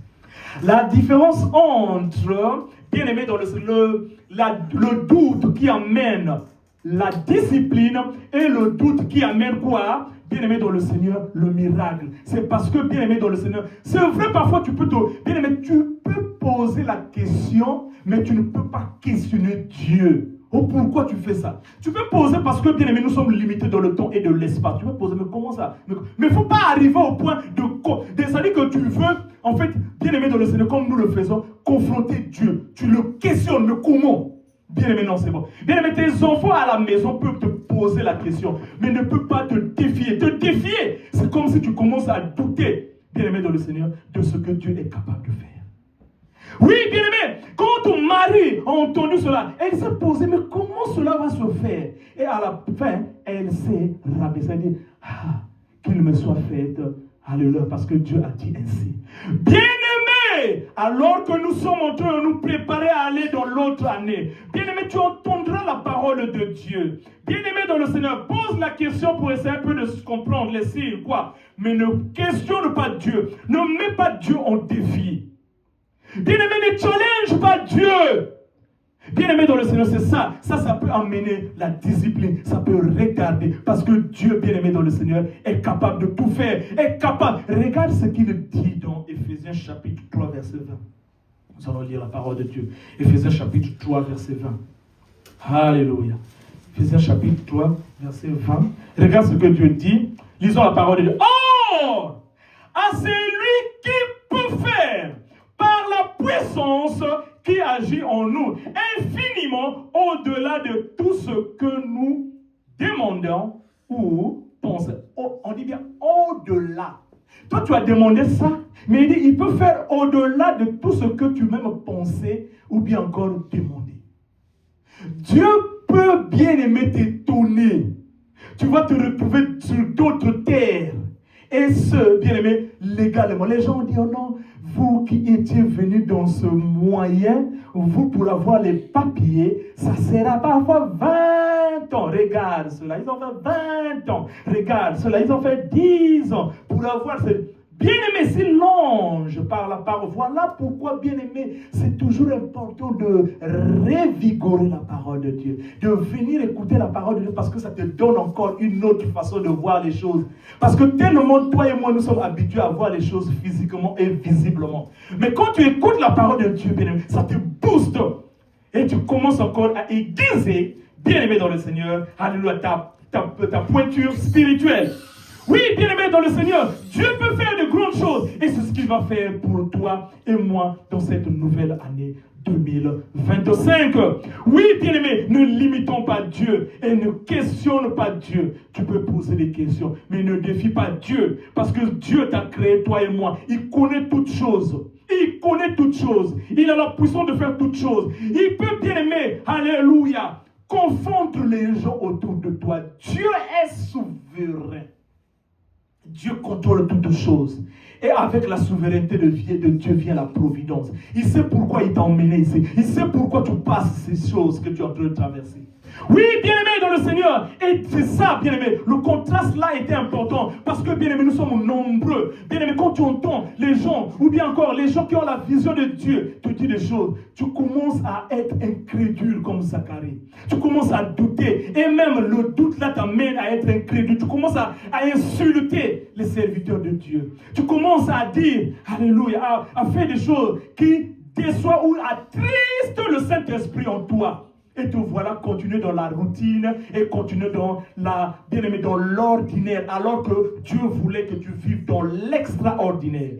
La différence entre, bien aimé, dans le doute qui amène la discipline et le doute qui amène quoi? Bien aimé dans le Seigneur, le miracle. C'est parce que, bien aimé dans le Seigneur, c'est vrai, parfois tu peux bien aimé, tu peux poser la question, mais tu ne peux pas questionner Dieu. Oh, pourquoi tu fais ça? Tu peux poser parce que, bien aimé, nous sommes limités dans le temps et de l'espace. Tu peux poser, mais comment ça? Mais il ne faut pas arriver au point c'est-à-dire que tu veux, en fait, bien aimé dans le Seigneur, comme nous le faisons, confronter Dieu. Tu le questionnes, mais comment? Bien aimé, non, c'est bon. Bien aimé, tes enfants à la maison peuvent te poser la question, mais ne peuvent pas te défier. Te défier, c'est comme si tu commences à douter, bien aimé dans le Seigneur, de ce que Dieu est capable de faire. Oui, bien aimé, quand ton mari a entendu cela, elle s'est posée, mais comment cela va se faire? Et à la fin, elle s'est rabaissée, elle dit, qu'il me soit fait, alléluia, parce que Dieu a dit ainsi. Bien aimé, alors que nous sommes en train de nous préparer à aller dans l'autre année, bien aimé, tu entendras la parole de Dieu. Bien aimé dans le Seigneur, pose la question pour essayer un peu de comprendre les signes, quoi. Mais ne questionne pas Dieu, ne mets pas Dieu en défi. Bien-aimé, ne challenge pas Dieu. Bien-aimé dans le Seigneur, c'est ça. Ça peut amener la discipline. Ça peut retarder. Parce que Dieu, bien-aimé dans le Seigneur, est capable de tout faire. Est capable. Regarde ce qu'il dit dans Éphésiens chapitre 3, verset 20. Nous allons lire la parole de Dieu. Éphésiens chapitre 3, verset 20. Alléluia. Éphésiens chapitre 3, verset 20. Regarde ce que Dieu dit. Lisons la parole de Dieu. Or, à celui qui peut faire par la puissance qui agit en nous, infiniment au-delà de tout ce que nous demandons ou pensons. On dit bien au-delà. Toi, tu as demandé ça, mais il dit, il peut faire au-delà de tout ce que tu même pensais ou bien encore demander. Dieu peut bien aimer t'étonner. Tu vas te retrouver sur d'autres terres. Et ce, bien aimé, légalement. Les gens disent, oh non, vous qui étiez venus dans ce moyen, vous pour avoir les papiers, ça sera parfois 20 ans. Regarde cela, ils ont fait 20 ans. Regarde cela, ils ont fait 10 ans pour avoir ce... Bien-aimé, si l'ange par la parole, voilà pourquoi, bien-aimé, c'est toujours important de revigorer la parole de Dieu, de venir écouter la parole de Dieu, parce que ça te donne encore une autre façon de voir les choses. Parce que tellement, toi et moi, nous sommes habitués à voir les choses physiquement et visiblement. Mais quand tu écoutes la parole de Dieu, bien-aimé, ça te booste. Et tu commences encore à aiguiser, bien-aimé dans le Seigneur, alléluia, ta pointure spirituelle. Oui, bien-aimé dans le Seigneur, Dieu peut faire de grandes choses. Et c'est ce qu'il va faire pour toi et moi dans cette nouvelle année 2025. Oui, bien-aimé, ne limitons pas Dieu et ne questionne pas Dieu. Tu peux poser des questions, mais ne défie pas Dieu. Parce que Dieu t'a créé, toi et moi. Il connaît toutes choses. Il connaît toutes choses. Il a la puissance de faire toutes choses. Il peut, bien-aimé, alléluia, confondre les gens autour de toi. Dieu est souverain. Dieu contrôle toutes choses. Et avec la souveraineté de Dieu vient la providence. Il sait pourquoi il t'a emmené ici. Il sait pourquoi tu passes ces choses que tu es en train de traverser. Oui, bien-aimé dans le Seigneur. Et c'est ça, bien-aimé. Le contraste là était important. Parce que, bien-aimé, nous sommes nombreux. Bien-aimé, quand tu entends les gens, ou bien encore les gens qui ont la vision de Dieu, te dire des choses, tu commences à être incrédule comme Zacharie. Tu commences à douter. Et même le doute là t'amène à être incrédule. Tu commences à insulter les serviteurs de Dieu. Tu commences à dire, alléluia, à faire des choses qui déçoivent ou attristent le Saint-Esprit en toi. Et te voilà continuer dans la routine et continuer dans bien-aimé, dans l'ordinaire, alors que Dieu voulait que tu vives dans l'extraordinaire.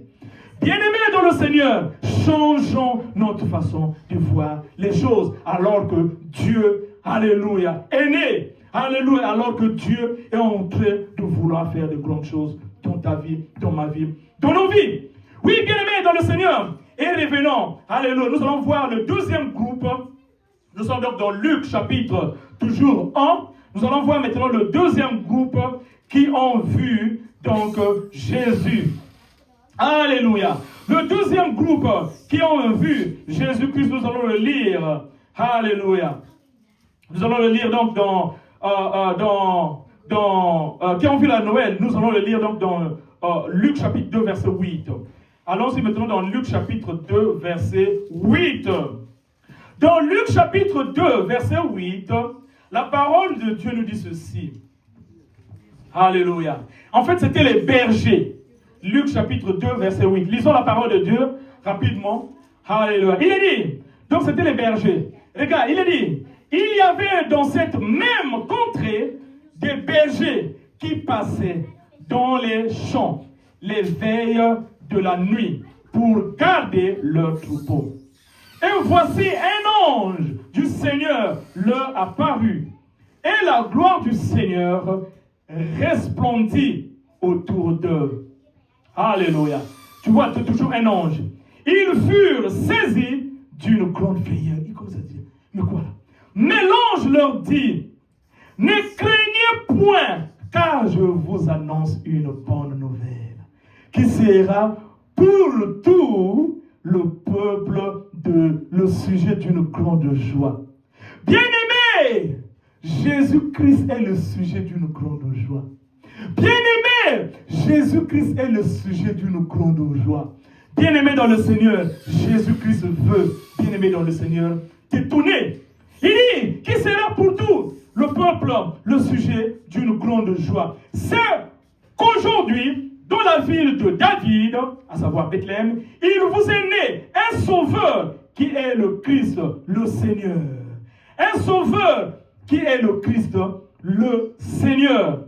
Bien-aimé dans le Seigneur, changeons notre façon de voir les choses, alors que Dieu, alléluia, est né. Alléluia, alors que Dieu est en train de vouloir faire de grandes choses dans ta vie, dans ma vie, dans nos vies. Oui, bien-aimé dans le Seigneur. Et revenons, alléluia, nous allons voir le deuxième groupe. Nous sommes donc dans Luc chapitre toujours 1. Nous allons voir maintenant le deuxième groupe qui ont vu donc Jésus. Alléluia. Le deuxième groupe qui ont vu Jésus-Christ, nous allons le lire. Alléluia. Nous allons le lire donc qui ont vu la Noël. Nous allons le lire donc dans Luc chapitre 2 verset 8. Allons-y maintenant dans Luc chapitre 2 verset 8. Dans Luc chapitre 2, verset 8, la parole de Dieu nous dit ceci. Alléluia. En fait, c'était les bergers. Luc chapitre 2, verset 8. Lisons la parole de Dieu rapidement. Alléluia. Il est dit, donc c'était les bergers. Regarde, il est dit, il y avait dans cette même contrée des bergers qui passaient dans les champs les veilles de la nuit pour garder leurs troupeaux. Et voici un ange du Seigneur leur apparut. Et la gloire du Seigneur resplendit autour d'eux. Alléluia. Tu vois, c'est toujours un ange. Ils furent saisis d'une grande frayeur. Il commence à dire, mais quoi là? Mais l'ange leur dit, ne craignez point, car je vous annonce une bonne nouvelle, qui sera pour tout le peuple le sujet d'une grande joie. Bien-aimé, Jésus-Christ est le sujet d'une grande joie. Bien-aimé, Jésus-Christ est le sujet d'une grande joie. Bien-aimé dans le Seigneur, Jésus-Christ veut, bien-aimé dans le Seigneur, t'étonner. Il dit, qui sera pour tout le peuple le sujet d'une grande joie. C'est qu'aujourd'hui, dans la ville de David, à savoir Bethléem, il vous est né un sauveur qui est le Christ, le Seigneur. Un sauveur qui est le Christ, le Seigneur.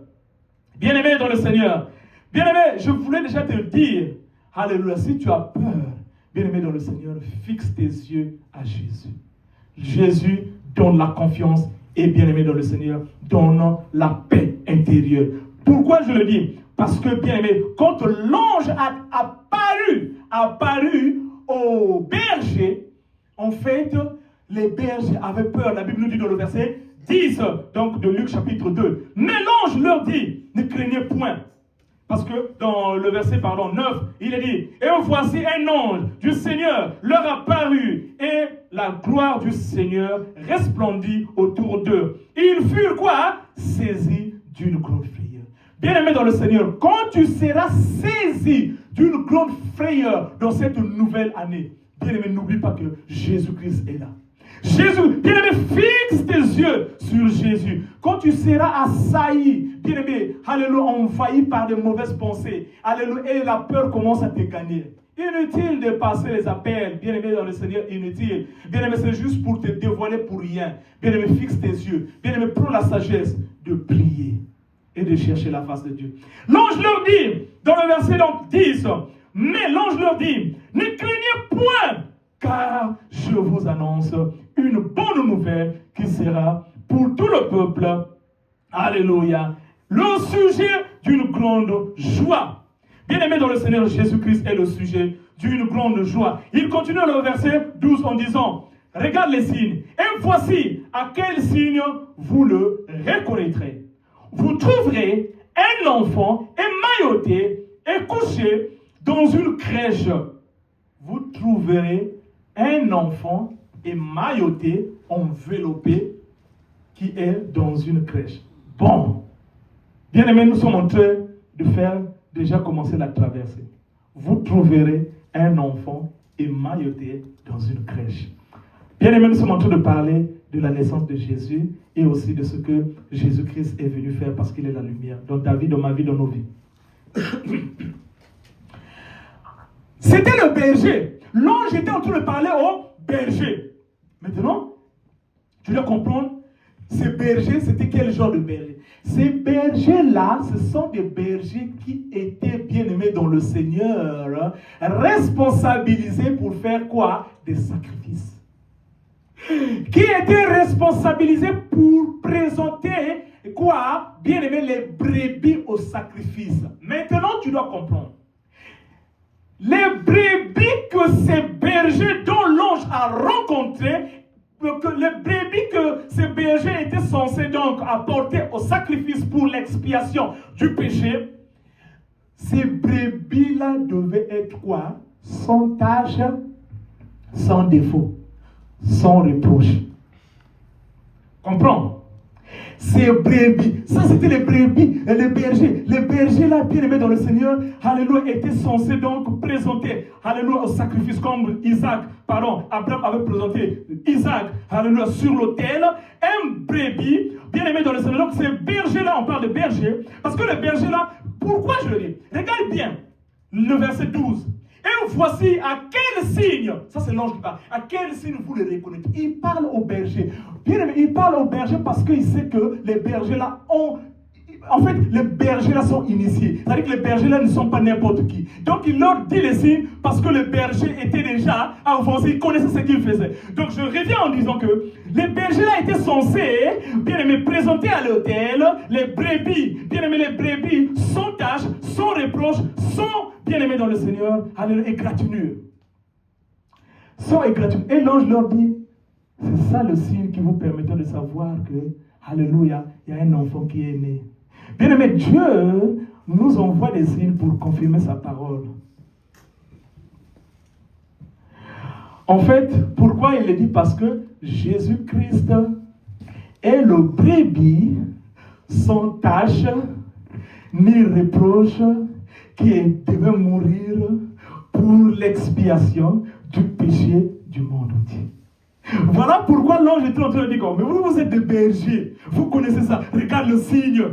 Bien-aimé dans le Seigneur. Bien-aimé, je voulais déjà te dire, alléluia, si tu as peur, bien-aimé dans le Seigneur, fixe tes yeux à Jésus. Jésus donne la confiance et bien-aimé dans le Seigneur, donne la paix intérieure. Pourquoi je le dis? Parce que, bien aimé, quand l'ange a apparu aux bergers, en fait, les bergers avaient peur. La Bible nous dit dans le verset 10, donc de Luc chapitre 2. Mais l'ange leur dit, ne craignez point. Parce que dans le verset 9, il est dit, et voici un ange du Seigneur leur apparut, et la gloire du Seigneur resplendit autour d'eux. Ils furent quoi? Saisis d'une grande frayeur. Bien-aimé dans le Seigneur, quand tu seras saisi d'une grande frayeur dans cette nouvelle année, bien-aimé, n'oublie pas que Jésus-Christ est là. Jésus, bien-aimé, fixe tes yeux sur Jésus. Quand tu seras assailli, bien-aimé, alléluia, envahi par de mauvaises pensées, alléluia, et la peur commence à te gagner. Inutile de passer les appels, bien-aimé dans le Seigneur, inutile. Bien-aimé, c'est juste pour te dévoiler pour rien. Bien-aimé, fixe tes yeux. Bien-aimé, prends la sagesse de prier et de chercher la face de Dieu. L'ange leur dit, dans le verset 10, mais l'ange leur dit, ne craignez point, car je vous annonce une bonne nouvelle qui sera pour tout le peuple. Alléluia. Le sujet d'une grande joie. Bien-aimé dans le Seigneur, Jésus-Christ est le sujet d'une grande joie. Il continue le verset 12 en disant, regarde les signes, et voici à quel signe vous le reconnaîtrez. Vous trouverez un enfant émailloté et couché dans une crèche, vous trouverez un enfant émailloté, enveloppé, qui est dans une crèche. Bon, bien aimé, nous sommes en train de faire déjà commencer la traversée. Vous trouverez un enfant émailloté dans une crèche. Bien aimé, nous sommes en train de parler de la naissance de Jésus et aussi de ce que Jésus-Christ est venu faire parce qu'il est la lumière dans ta vie, dans ma vie, dans nos vies. C'était le berger. L'ange était en train de parler au berger. Maintenant, tu dois comprendre, ces bergers, c'était quel genre de berger? Ces bergers-là, ce sont des bergers qui étaient bien aimés dans le Seigneur, responsabilisés pour faire quoi? Des sacrifices. Qui étaient responsabilisés pour présenter quoi? Bien aimé, les brebis au sacrifice. Maintenant, tu dois comprendre. Les brebis que ces bergers dont l'ange a rencontrés, que les brebis que ces bergers étaient censés donc apporter au sacrifice pour l'expiation du péché, ces brebis-là devaient être quoi? Sans tache, sans défaut, sans reproche. Comprends? Ces brebis, ça c'était les brebis, les bergers. Les bergers là, bien aimés dans le Seigneur, alléluia, étaient censés donc présenter, alléluia, au sacrifice comme Abraham avait présenté Isaac, alléluia, sur l'autel, un brebis, bien aimé dans le Seigneur. Donc ces bergers là, on parle de bergers, parce que les bergers là, pourquoi je le dis? Regarde bien, le verset 12. Et voici à quel signe, ça c'est l'ange qui parle, à quel signe vous les reconnaissez? Il parle aux bergers. Bien aimé, il parle aux bergers parce qu'il sait que les bergers là ont... En fait, les bergers là sont initiés. C'est-à-dire que les bergers là ne sont pas n'importe qui. Donc il leur dit les signes parce que les bergers étaient déjà avancés, ils connaissaient ce qu'ils faisaient. Donc je reviens en disant que les bergers là étaient censés, bien aimé, présenter à l'autel les brebis. Bien aimé, les brebis sans tache, sans reproche, sans... bien aimés dans le Seigneur, alléluia, égratignure. Sans égratignure. Et l'ange leur dit, c'est ça le signe qui vous permettra de savoir que, alléluia, il y a un enfant qui est né. Bien aimé, Dieu nous envoie des signes pour confirmer sa parole. En fait, pourquoi il le dit? Parce que Jésus-Christ est le brebis sans tache, ni reproche, qui devait mourir pour l'expiation du péché du monde entier. Voilà pourquoi l'ange était en train de dire, mais vous êtes des bergers, vous connaissez ça, regarde le signe.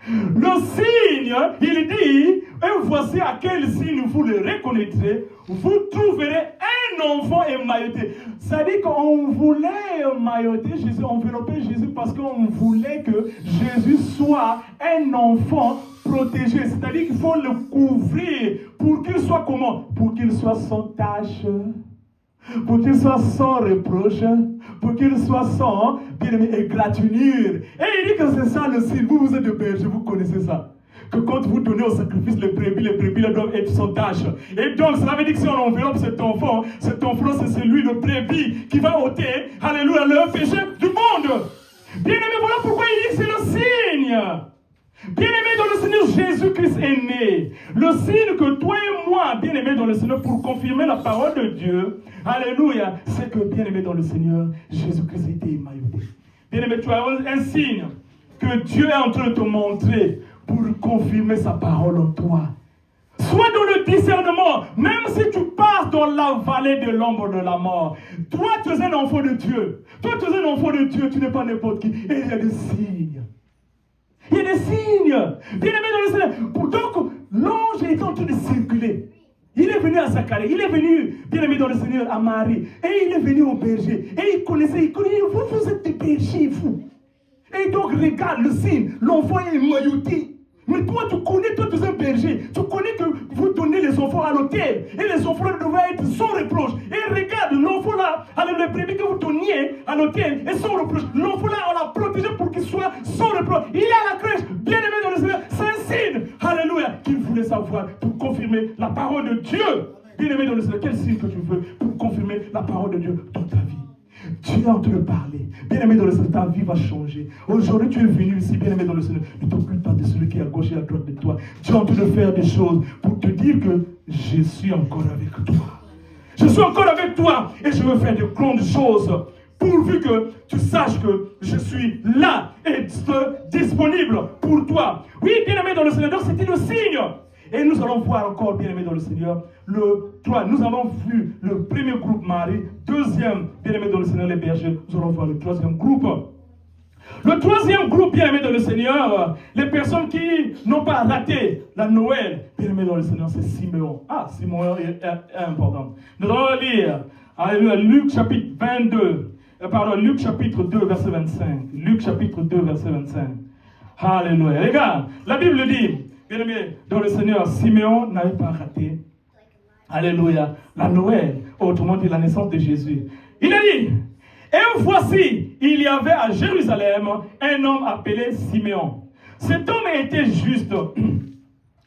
Le signe, il dit, et voici à quel signe vous le reconnaîtrez, vous trouverez un enfant émailloté. Ça dit qu'on voulait émailloter Jésus, envelopper Jésus parce qu'on voulait que Jésus soit un enfant protégé. C'est-à-dire qu'il faut le couvrir pour qu'il soit comment? Pour qu'il soit sans tache, pour qu'il soit sans reproche, pour qu'il soit sans, bien aimé, égratignure. Et il dit que c'est ça le signe. Vous êtes des bergers, vous connaissez ça. Que quand vous donnez au sacrifice les brebis là doivent être sans tache. Et donc, cela veut dire que si on enveloppe cet enfant c'est celui, le brebis, qui va ôter, alléluia, le péché du monde. Bien aimé, voilà pourquoi il dit que c'est le signe. Bien aimé dans le Seigneur, Jésus-Christ est né. Le signe que toi et moi, bien aimé dans le Seigneur, pour confirmer la parole de Dieu, alléluia, c'est que bien aimé dans le Seigneur, Jésus-Christ a été émailloté. Bien aimé, tu as un signe que Dieu est en train de te montrer pour confirmer sa parole en toi. Sois dans le discernement, même si tu passes dans la vallée de l'ombre de la mort. Toi, tu es un enfant de Dieu. Toi, tu es un enfant de Dieu, tu n'es pas n'importe qui. Et il y a des signes. Il y a des signes. Bien aimé dans le Seigneur. Donc, l'ange est en train de circuler. Il est venu à Zacharie, il est venu, bien aimé dans le Seigneur, à Marie. Et il est venu au berger. Et il connaissait, vous êtes des bergers, vous. Et donc, regarde le signe. L'enfant est émailloté. Mais toi, tu connais, toi, tu es un berger. Tu connais que vous donnez les enfants à l'autel. Et les enfants devaient être sans reproche. Et regarde, l'enfant là, avec les brebis que vous donniez à l'autel, et sans reproche. L'enfant là, on l'a protégé pour qu'il soit sans reproche. Il est à la crèche, bien aimé dans le Seigneur. C'est un signe, alléluia, qu'il voulait savoir pour confirmer la parole de Dieu. Bien aimé dans le Seigneur, quel signe que tu veux pour confirmer la parole de Dieu dans ta vie? Dieu est en train de parler. Bien aimé dans le Seigneur, ta vie va changer. Aujourd'hui, tu es venu ici, bien aimé dans le Seigneur. Ne t'occupe pas de celui l'esprit qui est à gauche et à droite de toi. Dieu est en train de faire des choses pour te dire que je suis encore avec toi. Je suis encore avec toi et je veux faire de grandes choses pourvu que tu saches que je suis là et disponible pour toi. Oui, bien-aimé dans le Seigneur, donc c'était le signe. Et nous allons voir encore, bien-aimé dans le Seigneur, le 3. Nous avons vu le premier groupe Marie, deuxième, bien-aimé dans le Seigneur, les bergers. Nous allons voir le troisième groupe. Le troisième groupe, bien-aimé dans le Seigneur, les personnes qui n'ont pas raté la Noël, bien-aimé dans le Seigneur, c'est Simeon. Ah, Simeon est important. Nous allons lire Luc chapitre 22. Luc chapitre 2, verset 25. Luc chapitre 2, verset 25. Alléluia. Les gars, la Bible dit, bien-aimé dans le Seigneur, Simeon n'avait pas raté, alléluia, la Noël, autrement dit la naissance de Jésus. Il a dit, et voici, il y avait à Jérusalem un homme appelé Simeon. Cet homme était juste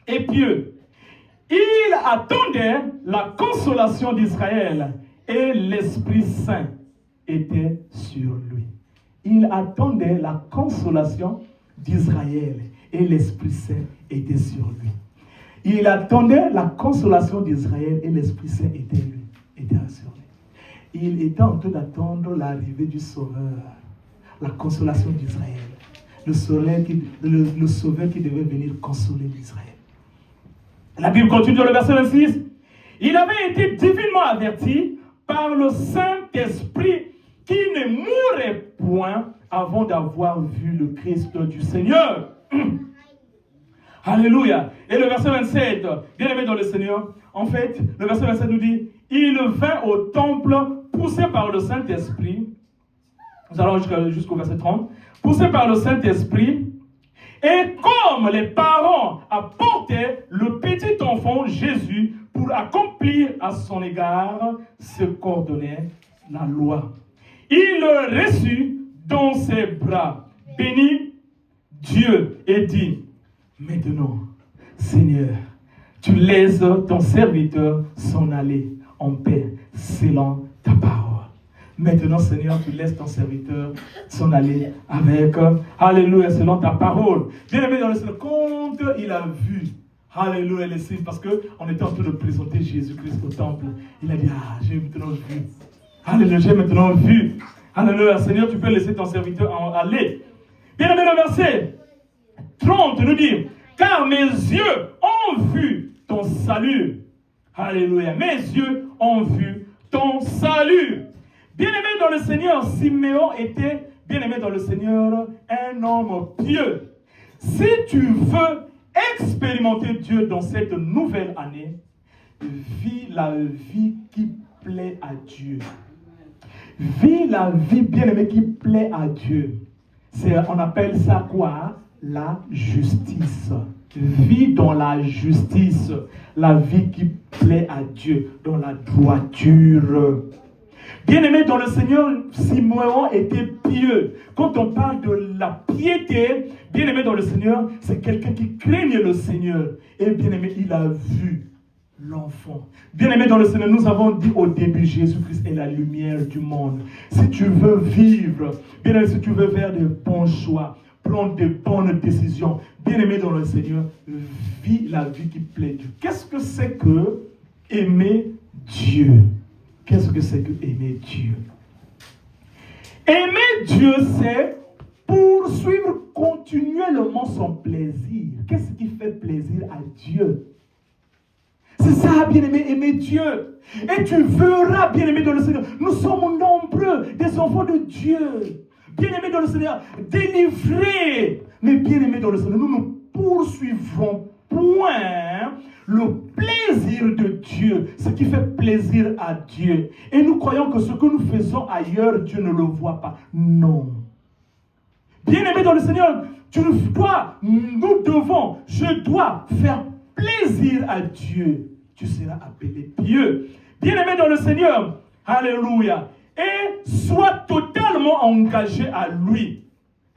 et pieux. Il attendait la consolation d'Israël et l'Esprit Saint était sur lui. Il attendait la consolation d'Israël et l'Esprit Saint était sur lui. Il attendait la consolation d'Israël et l'Esprit Saint était sur lui. Il était en train d'attendre l'arrivée du Sauveur, la consolation d'Israël, le Sauveur qui devait venir consoler l'Israël. La Bible continue dans le verset 26. Il avait été divinement averti par le Saint-Esprit qui ne mourrait point avant d'avoir vu le Christ du Seigneur. Alléluia. Et le verset 27, bien aimé dans le Seigneur, en fait, le verset 27 nous dit, il vint au temple poussé par le Saint-Esprit. Nous allons jusqu'au verset 30. Poussé par le Saint-Esprit. Et comme les parents apportaient le petit enfant Jésus pour accomplir à son égard ce qu'ordonnait la loi, il le reçut dans ses bras, bénit Dieu et dit, maintenant, Seigneur, tu laisses ton serviteur s'en aller en paix selon ta parole. Maintenant, Seigneur, tu laisses ton serviteur s'en aller avec, alléluia, selon ta parole. Bien aimé dans le Seigneur, quand il a vu, alléluia, les signes, parce qu'on était en train de présenter Jésus-Christ au temple, il a dit, j'ai maintenant vu. Alléluia, j'ai maintenant vu. Alléluia, Seigneur, tu peux laisser ton serviteur aller. Bien aimé, le verset 30 nous dit, car mes yeux ont vu ton salut. Alléluia, mes yeux ont vu ton salut. Bien-aimé dans le Seigneur, Simeon était, bien-aimé dans le Seigneur, un homme pieux. Si tu veux expérimenter Dieu dans cette nouvelle année, vis la vie qui plaît à Dieu. Vis la vie, bien-aimé, qui plaît à Dieu. On appelle ça quoi? La justice. Vis dans la justice, la vie qui plaît à Dieu, dans la droiture. Bien-aimé dans le Seigneur, Simeon était pieux. Quand on parle de la piété, bien-aimé dans le Seigneur, c'est quelqu'un qui craignait le Seigneur. Et bien-aimé, il a vu l'enfant. Bien-aimé dans le Seigneur, nous avons dit au début, Jésus-Christ est la lumière du monde. Si tu veux vivre, bien-aimé, si tu veux faire de bons choix, prendre de bonnes décisions, bien-aimé dans le Seigneur, vis la vie qui plaît Dieu. Qu'est-ce que c'est que aimer Dieu? Qu'est-ce que c'est que aimer Dieu? Aimer Dieu, c'est poursuivre continuellement son plaisir. Qu'est-ce qui fait plaisir à Dieu? C'est ça, bien-aimé, aimer Dieu. Et tu verras, bien-aimé dans le Seigneur, nous sommes nombreux, des enfants de Dieu. Bien-aimé dans le Seigneur, délivrés. Mais bien-aimé dans le Seigneur, nous ne poursuivrons point le plaisir de Dieu, ce qui fait plaisir à Dieu. Et nous croyons que ce que nous faisons ailleurs, Dieu ne le voit pas. Non. Bien-aimé dans le Seigneur, je dois faire plaisir à Dieu. Tu seras appelé pieux. Bien-aimé dans le Seigneur, alléluia. Et sois totalement engagé à lui.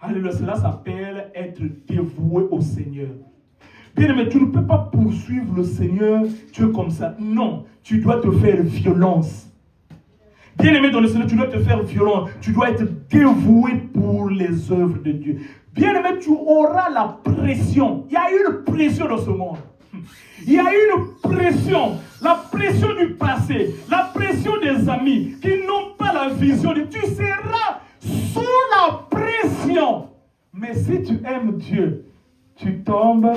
Alléluia, cela s'appelle être dévoué au Seigneur. Bien-aimé, tu ne peux pas poursuivre le Seigneur, Dieu comme ça. Non, tu dois te faire violence. Bien-aimé dans le Seigneur, tu dois te faire violence. Tu dois être dévoué pour les œuvres de Dieu. Bien-aimé, tu auras la pression. Il y a une pression dans ce monde. Il y a une pression, la pression du passé, la pression des amis qui n'ont pas la vision de Dieu. Tu seras sous la pression. Mais si tu aimes Dieu, tu tombes,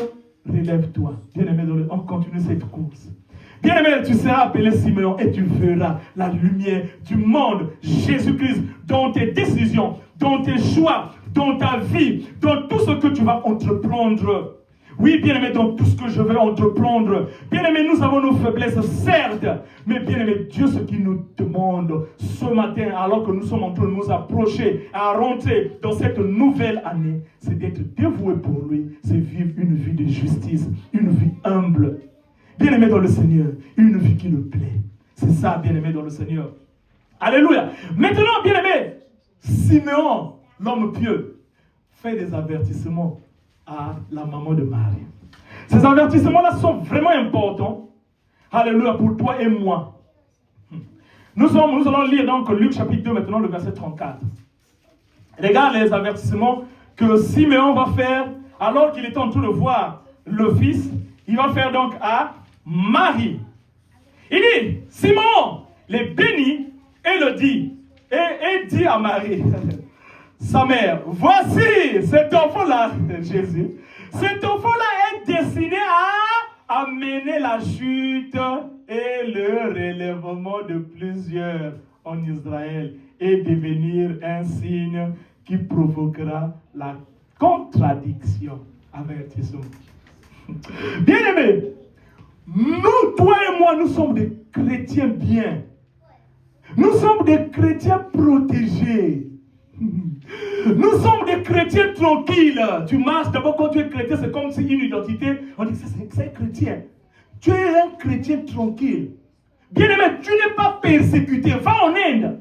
relève-toi. Bien-aimé, on continue cette course. Bien-aimé, tu seras appelé Simeon et tu verras la lumière du monde, Jésus-Christ, dans tes décisions, dans tes choix, dans ta vie, dans tout ce que tu vas entreprendre. Oui, bien-aimé, dans tout ce que je vais entreprendre. Bien-aimé, nous avons nos faiblesses, certes. Mais bien-aimé, Dieu, ce qu'il nous demande ce matin, alors que nous sommes en train de nous approcher, à rentrer dans cette nouvelle année, c'est d'être dévoué pour lui. C'est vivre une vie de justice, une vie humble. Bien-aimé dans le Seigneur, une vie qui le plaît. C'est ça, bien-aimé dans le Seigneur. Alléluia. Maintenant, bien-aimé, Simeon, l'homme pieux, fait des avertissements à la maman de Marie. Ces avertissements-là sont vraiment importants. Alléluia, pour toi et moi. Nous allons lire donc Luc chapitre 2, maintenant le verset 34. Regarde les avertissements que Simeon va faire alors qu'il est en train de voir le fils. Il va faire donc à Marie. Il dit, Simon les bénit et le dit. Et dit à Marie, sa mère, voici cet enfant-là, Jésus. Cet enfant-là est destiné à amener la chute et le relèvement de plusieurs en Israël et devenir un signe qui provoquera la contradiction. Avertissement. Bien-aimés, nous, toi et moi, nous sommes des chrétiens bien. Nous sommes des chrétiens protégés. Nous sommes des chrétiens tranquilles. Tu marches, d'abord quand tu es chrétien, c'est comme si une identité, on dit que c'est un chrétien. Tu es un chrétien tranquille. Bien-aimé, tu n'es pas persécuté. Va en Inde.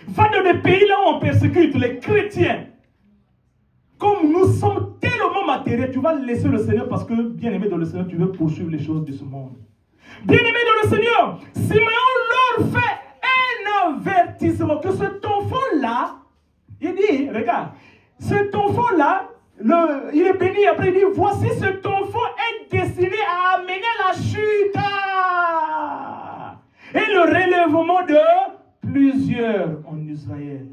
Va dans des pays là où on persécute les chrétiens. Comme nous sommes tellement matériels, tu vas laisser le Seigneur parce que, bien-aimé dans le Seigneur, tu veux poursuivre les choses de ce monde. Bien-aimé dans le Seigneur, Simeon leur fait un avertissement que cet enfant-là, il dit, regarde, cet enfant-là, il est béni, après il dit, voici cet enfant est destiné à amener la chute et le relèvement de plusieurs en Israël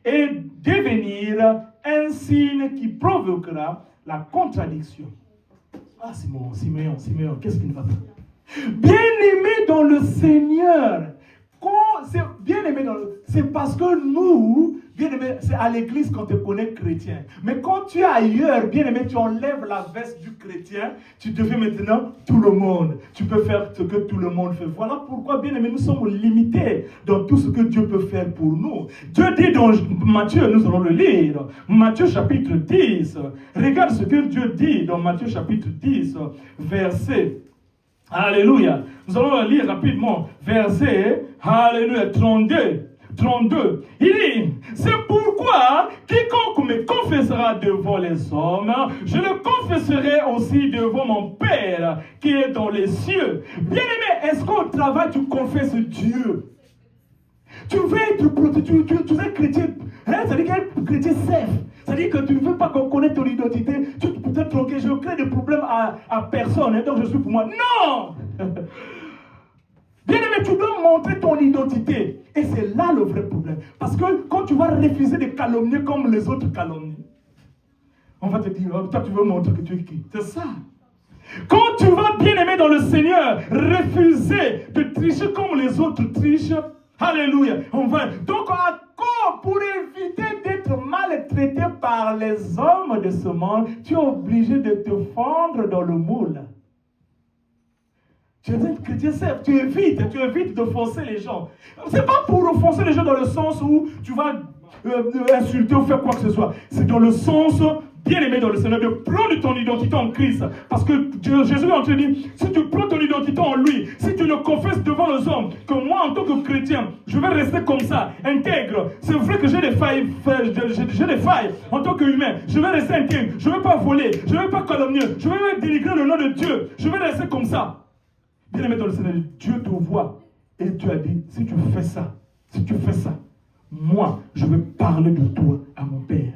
et devenir un signe qui provoquera la contradiction. Ah, Simeon, qu'est-ce qu'il va faire? Bien-aimé dans le Seigneur, c'est parce que nous, bien-aimé, c'est à l'église qu'on te connaît chrétien. Mais quand tu es ailleurs, bien-aimé, tu enlèves la veste du chrétien, tu deviens maintenant tout le monde. Tu peux faire ce que tout le monde fait. Voilà pourquoi, bien-aimé, nous sommes limités dans tout ce que Dieu peut faire pour nous. Dieu dit dans Matthieu, nous allons le lire, Matthieu chapitre 10. Regarde ce que Dieu dit dans Matthieu chapitre 10, verset. Alléluia. Nous allons lire rapidement verset, alléluia, 32. Il dit, c'est pourquoi quiconque me confessera devant les hommes, je le confesserai aussi devant mon Père qui est dans les cieux. Bien-aimé, est-ce qu'au travail tu confesses Dieu? Tu veux être protégé, tu es chrétien, hein? Ça veut dire qu'un chrétien safe. C'est-à-dire que tu ne veux pas qu'on connaisse ton identité, tu peux être troqué, je crée des problèmes à personne, hein, donc je suis pour moi. Non! Bien-aimé, tu dois montrer ton identité. Et c'est là le vrai problème. Parce que quand tu vas refuser de calomnier comme les autres calomnient, on va te dire, oh, toi tu veux montrer que tu es qui? C'est ça. Quand tu vas, bien-aimé dans le Seigneur, refuser de tricher comme les autres trichent, alléluia, on va. Donc, encore pour éviter d'être maltraité par les hommes de ce monde, tu es obligé de te fondre dans le moule. Tu es un chrétien certes, tu évites de forcer les gens. C'est pas pour offenser les gens dans le sens où tu vas insulter ou faire quoi que ce soit. C'est dans le sens bien-aimé dans le Seigneur de prendre ton identité en Christ. Parce que Jésus est en train de dire, si tu prends ton identité en lui, si tu le confesses devant les hommes, que moi en tant que chrétien, je vais rester comme ça, intègre. C'est vrai que j'ai des failles, en tant qu'humain. Je vais rester intègre, je ne vais pas voler, je ne vais pas calomnier, je ne vais pas dénigrer le nom de Dieu. Je vais rester comme ça. Bien-aimé dans le Seigneur, Dieu te voit. Et Dieu a dit, si tu fais ça, moi, je veux parler de toi à mon Père.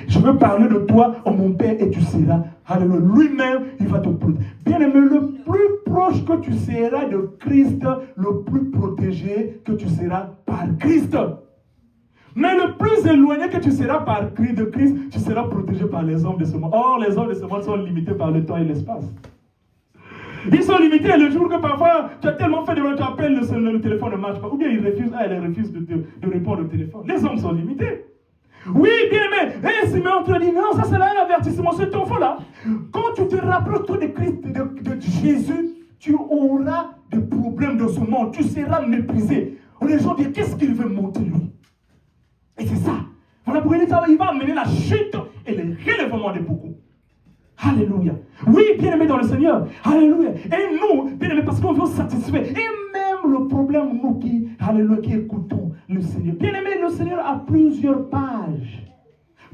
Je veux parler de toi à mon Père et tu seras, alléluia, lui-même, il va te protéger. Bien-aimé, le plus proche que tu seras de Christ, le plus protégé que tu seras par Christ. Mais le plus éloigné que tu seras de Christ, tu seras protégé par les hommes de ce monde. Or, les hommes de ce monde sont limités par le temps et l'espace. Ils sont limités le jour que parfois tu as tellement fait de mal, tu appelles, le téléphone ne marche pas. Ou bien ils refusent, elle refuse de répondre au téléphone. Les hommes sont limités. Oui, bien aimé. Et Simeon te dit, non, ça c'est là un avertissement. Cet enfant-là, quand tu te rapproches de Christ, de Jésus, tu auras des problèmes de ce monde. Tu seras méprisé. Les gens disent, qu'est-ce qu'il veut montrer lui? Et c'est ça. Voilà pourquoi il va amener la chute et le relèvement de beaucoup. Alléluia. Oui, bien-aimés dans le Seigneur. Alléluia. Et nous, bien-aimés, parce qu'on veut satisfaire. Et même le problème, nous qui, alléluia, qui écoutons le Seigneur. Bien-aimés, le Seigneur a plusieurs pages.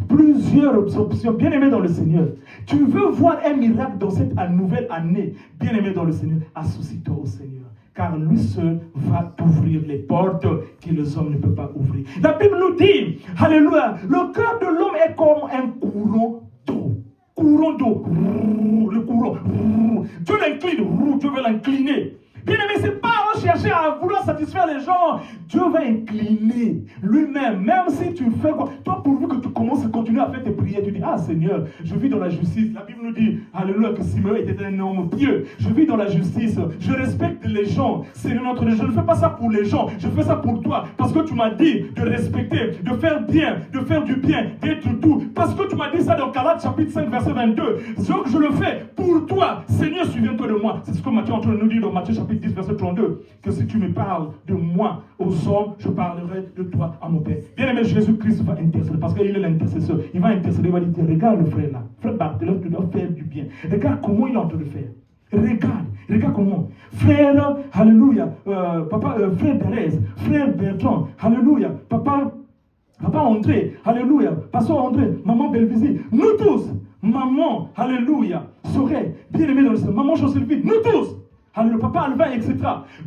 Plusieurs options. Bien-aimés dans le Seigneur. Tu veux voir un miracle dans cette nouvelle année. Bien-aimés dans le Seigneur. Associe-toi au Seigneur. Car lui seul va t'ouvrir les portes que les hommes ne peuvent pas ouvrir. La Bible nous dit, alléluia, le cœur de l'homme est comme un courant d'eau. Courant d'eau, le courant, Dieu l'incline, Dieu veut l'incliner. Bien aimé, c'est pas chercher à vouloir satisfaire les gens. Dieu va incliner lui-même, même si tu fais quoi. Toi, pourvu que tu commences à continuer à faire tes prières, tu dis, ah Seigneur, je vis dans la justice. La Bible nous dit, alléluia, que Simeon était un homme pieux. Je vis dans la justice, je respecte les gens. Seigneur notre Dieu, je ne fais pas ça pour les gens, je fais ça pour toi. Parce que tu m'as dit de respecter, de faire bien, de faire du bien, d'être doux. Parce que tu m'as dit ça dans Galates chapitre 5, verset 22. Donc je le fais pour toi. Seigneur, souviens-toi de moi. C'est ce que Matthieu est en train de nous dire dans Matthieu chapitre 10, verset 32. Que si tu me parles de moi aux hommes, je parlerai de toi à mon Père. Bien-aimé, Jésus-Christ va intercéder parce qu'il est l'intercesseur. Il va intercéder, il va dire, regarde le frère là, frère Barthélemy, tu dois faire du bien. Regarde comment il est en train de faire. Regarde comment. Frère, alléluia, frère Thérèse, frère Bertrand, alléluia, papa André, alléluia, pasteur André, maman Belvisi, nous tous, maman, alléluia, Sorel, bien-aimé dans le Seigneur, maman Joséphine, nous tous. Alors le papa Alvin, etc.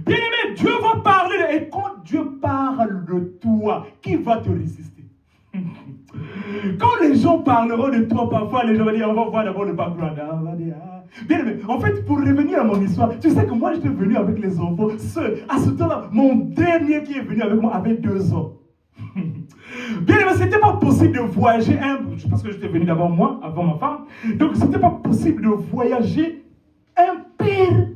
Bien aimé, Dieu va parler. Et quand Dieu parle de toi, qui va te résister? Quand les gens parleront de toi, parfois les gens vont dire, on va voir d'abord le background. Bien aimé, en fait, pour revenir à mon histoire, tu sais que moi j'étais venu avec les enfants. À ce temps-là, mon dernier qui est venu avec moi avait 2 ans. Bien aimé, c'était pas possible de voyager, parce que j'étais venu d'abord moi, avant ma femme. Donc c'était pas possible de voyager un père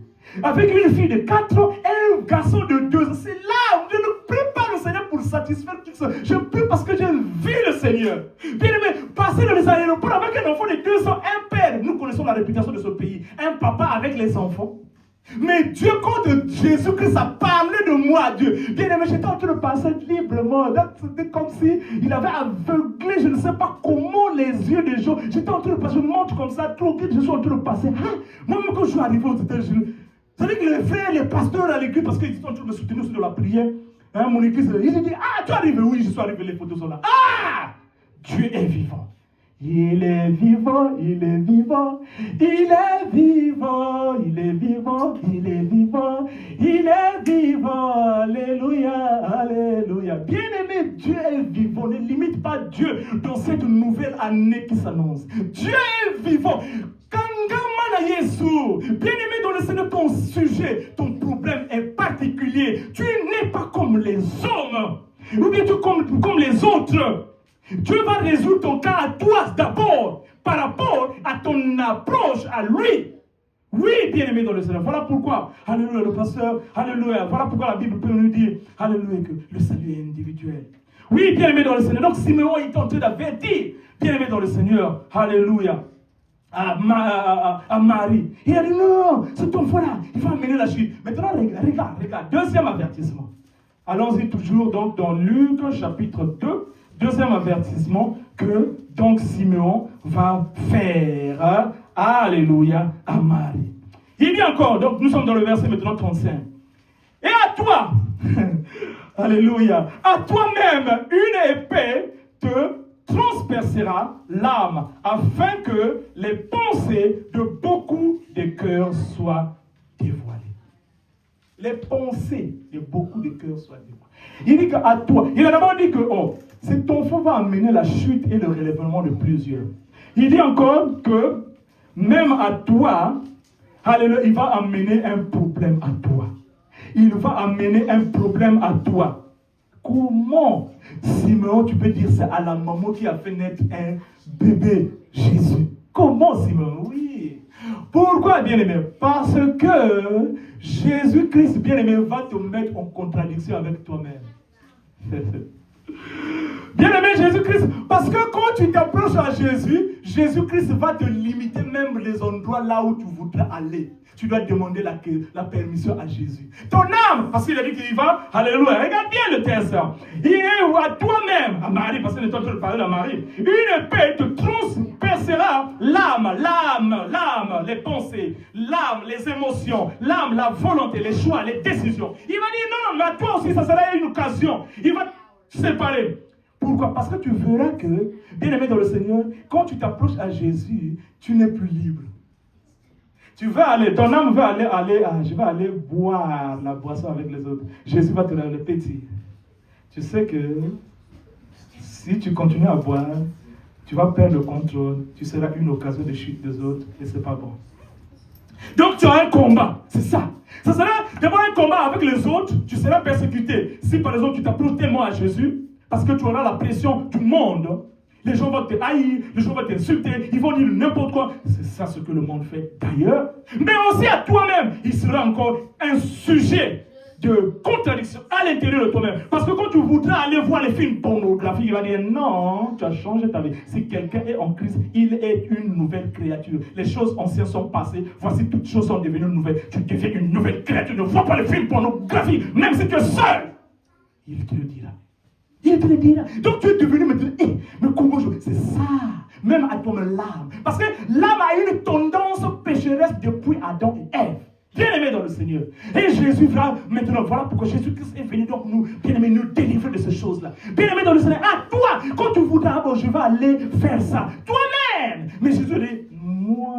avec une fille de 4 ans et un garçon de 2 ans. C'est là où je ne prie pas le Seigneur pour satisfaire qui que ce soit. Je prie parce que j'ai vu le Seigneur. Bien aimé, passer dans les aéroports avec un enfant de 2 ans, un père. Nous connaissons la réputation de ce pays. Un papa avec les enfants. Mais Dieu, quand Jésus-Christ a parlé de moi, Dieu, bien aimé, j'étais en train de passer librement. C'était comme si il avait aveuglé, je ne sais pas comment, les yeux des gens. J'étais en train de passer, je monte comme ça, tranquille, je suis en train de passer. Moi-même, quand je suis arrivé aux États-Unis, c'est-à-dire que les frères, les pasteurs à l'église, parce qu'ils sont en train de me soutenir sur de la prière, mon église, ils disent, ah, tu es arrivé? Oui, je suis arrivé, les photos sont là. Ah, Dieu est vivant. Il est vivant, il est vivant, il est vivant, il est vivant, il est vivant, il est vivant, alléluia, alléluia. Bien-aimé, Dieu est vivant, ne limite pas Dieu dans cette nouvelle année qui s'annonce. Dieu est vivant. Bien-aimé dans le Seigneur, ton sujet, ton problème est particulier. Tu n'es pas comme les hommes, ou bien tu es comme les autres. Dieu va résoudre ton cas à toi d'abord, par rapport à ton approche à lui. Oui, bien-aimé dans le Seigneur. Voilà pourquoi, alléluia, le pasteur, alléluia. Voilà pourquoi la Bible peut nous dire, alléluia, que le salut est individuel. Oui, bien-aimé dans le Seigneur. Donc Simeon est en train d'avertir, bien-aimé dans le Seigneur, alléluia, à Marie. Il a dit, non, cet enfant-là, il va amener la chute. Maintenant, regarde, deuxième avertissement. Allons-y toujours donc dans Luc chapitre 2. Deuxième avertissement que donc Simeon va faire, alléluia, à Marie. Il dit encore, donc nous sommes dans le verset maintenant 35. Et à toi, alléluia, à toi-même une épée te transpercera l'âme, afin que les pensées de beaucoup de cœurs soient dévoilées. les pensées de beaucoup de cœurs soient dévoilées. Il dit qu'à toi, il a d'abord dit que cet enfant va amener la chute et le relèvement de plusieurs. Il dit encore que même à toi, alléluia, il va amener un problème à toi. Il va amener un problème à toi. Comment, Simeon, tu peux dire ça à la maman qui a fait naître un bébé, Jésus? Comment, Simeon? Oui. Pourquoi, bien-aimé? Parce que Jésus-Christ, bien-aimé, va te mettre en contradiction avec toi-même. Bien-aimé Jésus-Christ, parce que quand tu t'approches à Jésus, Jésus-Christ va te limiter même les endroits là où tu voudrais aller. Tu dois demander la permission à Jésus. Ton âme, parce qu'il a dit qu'il va, alléluia, regarde bien le texte. Il est à toi-même, à Marie, parce que nous sommes en train de parler de Marie. Une épée te transpercera l'âme, les pensées, l'âme, les émotions, l'âme, la volonté, les choix, les décisions. Il va dire non, mais à toi aussi, ça sera une occasion. Il va te séparer. Pourquoi? Parce que tu verras que, bien-aimé dans le Seigneur, quand tu t'approches à Jésus, tu n'es plus libre. Tu vas aller, ton âme va aller, je vais aller boire la boisson avec les autres. Jésus va te dire, le petit, tu sais que si tu continues à boire, tu vas perdre le contrôle, tu seras une occasion de chute des autres et c'est pas bon. Donc tu as un combat, c'est ça. Ça sera d'abord un combat avec les autres, tu seras persécuté. Si par exemple tu t'approches tellement à Jésus, parce que tu auras la pression du monde, les gens vont te haïr, les gens vont t'insulter, ils vont dire n'importe quoi. C'est ça ce que le monde fait d'ailleurs. Mais aussi à toi-même, il sera encore un sujet de contradiction à l'intérieur de toi-même. Parce que quand tu voudras aller voir les films pornographiques, il va dire non, tu as changé ta vie. Si quelqu'un est en Christ, il est une nouvelle créature. Les choses anciennes sont passées, voici toutes choses sont devenues nouvelles. Tu deviens une nouvelle créature. Ne vois pas les films pornographiques, même si tu es seul. Il te le dira. Il te le dira. Donc tu es devenu maintenant, mais comment je... C'est ça. Même à toi-même l'âme. Parce que l'âme a une tendance pécheresse depuis Adam et Ève. Bien-aimés dans le Seigneur. Et Jésus va maintenant, voilà pourquoi Jésus-Christ est venu donc nous, bien-aimés, nous délivrer de ces choses-là. Bien-aimés dans le Seigneur, à toi, quand tu voudras, bon, je vais aller faire ça. Toi-même. Mais Jésus dit, moi,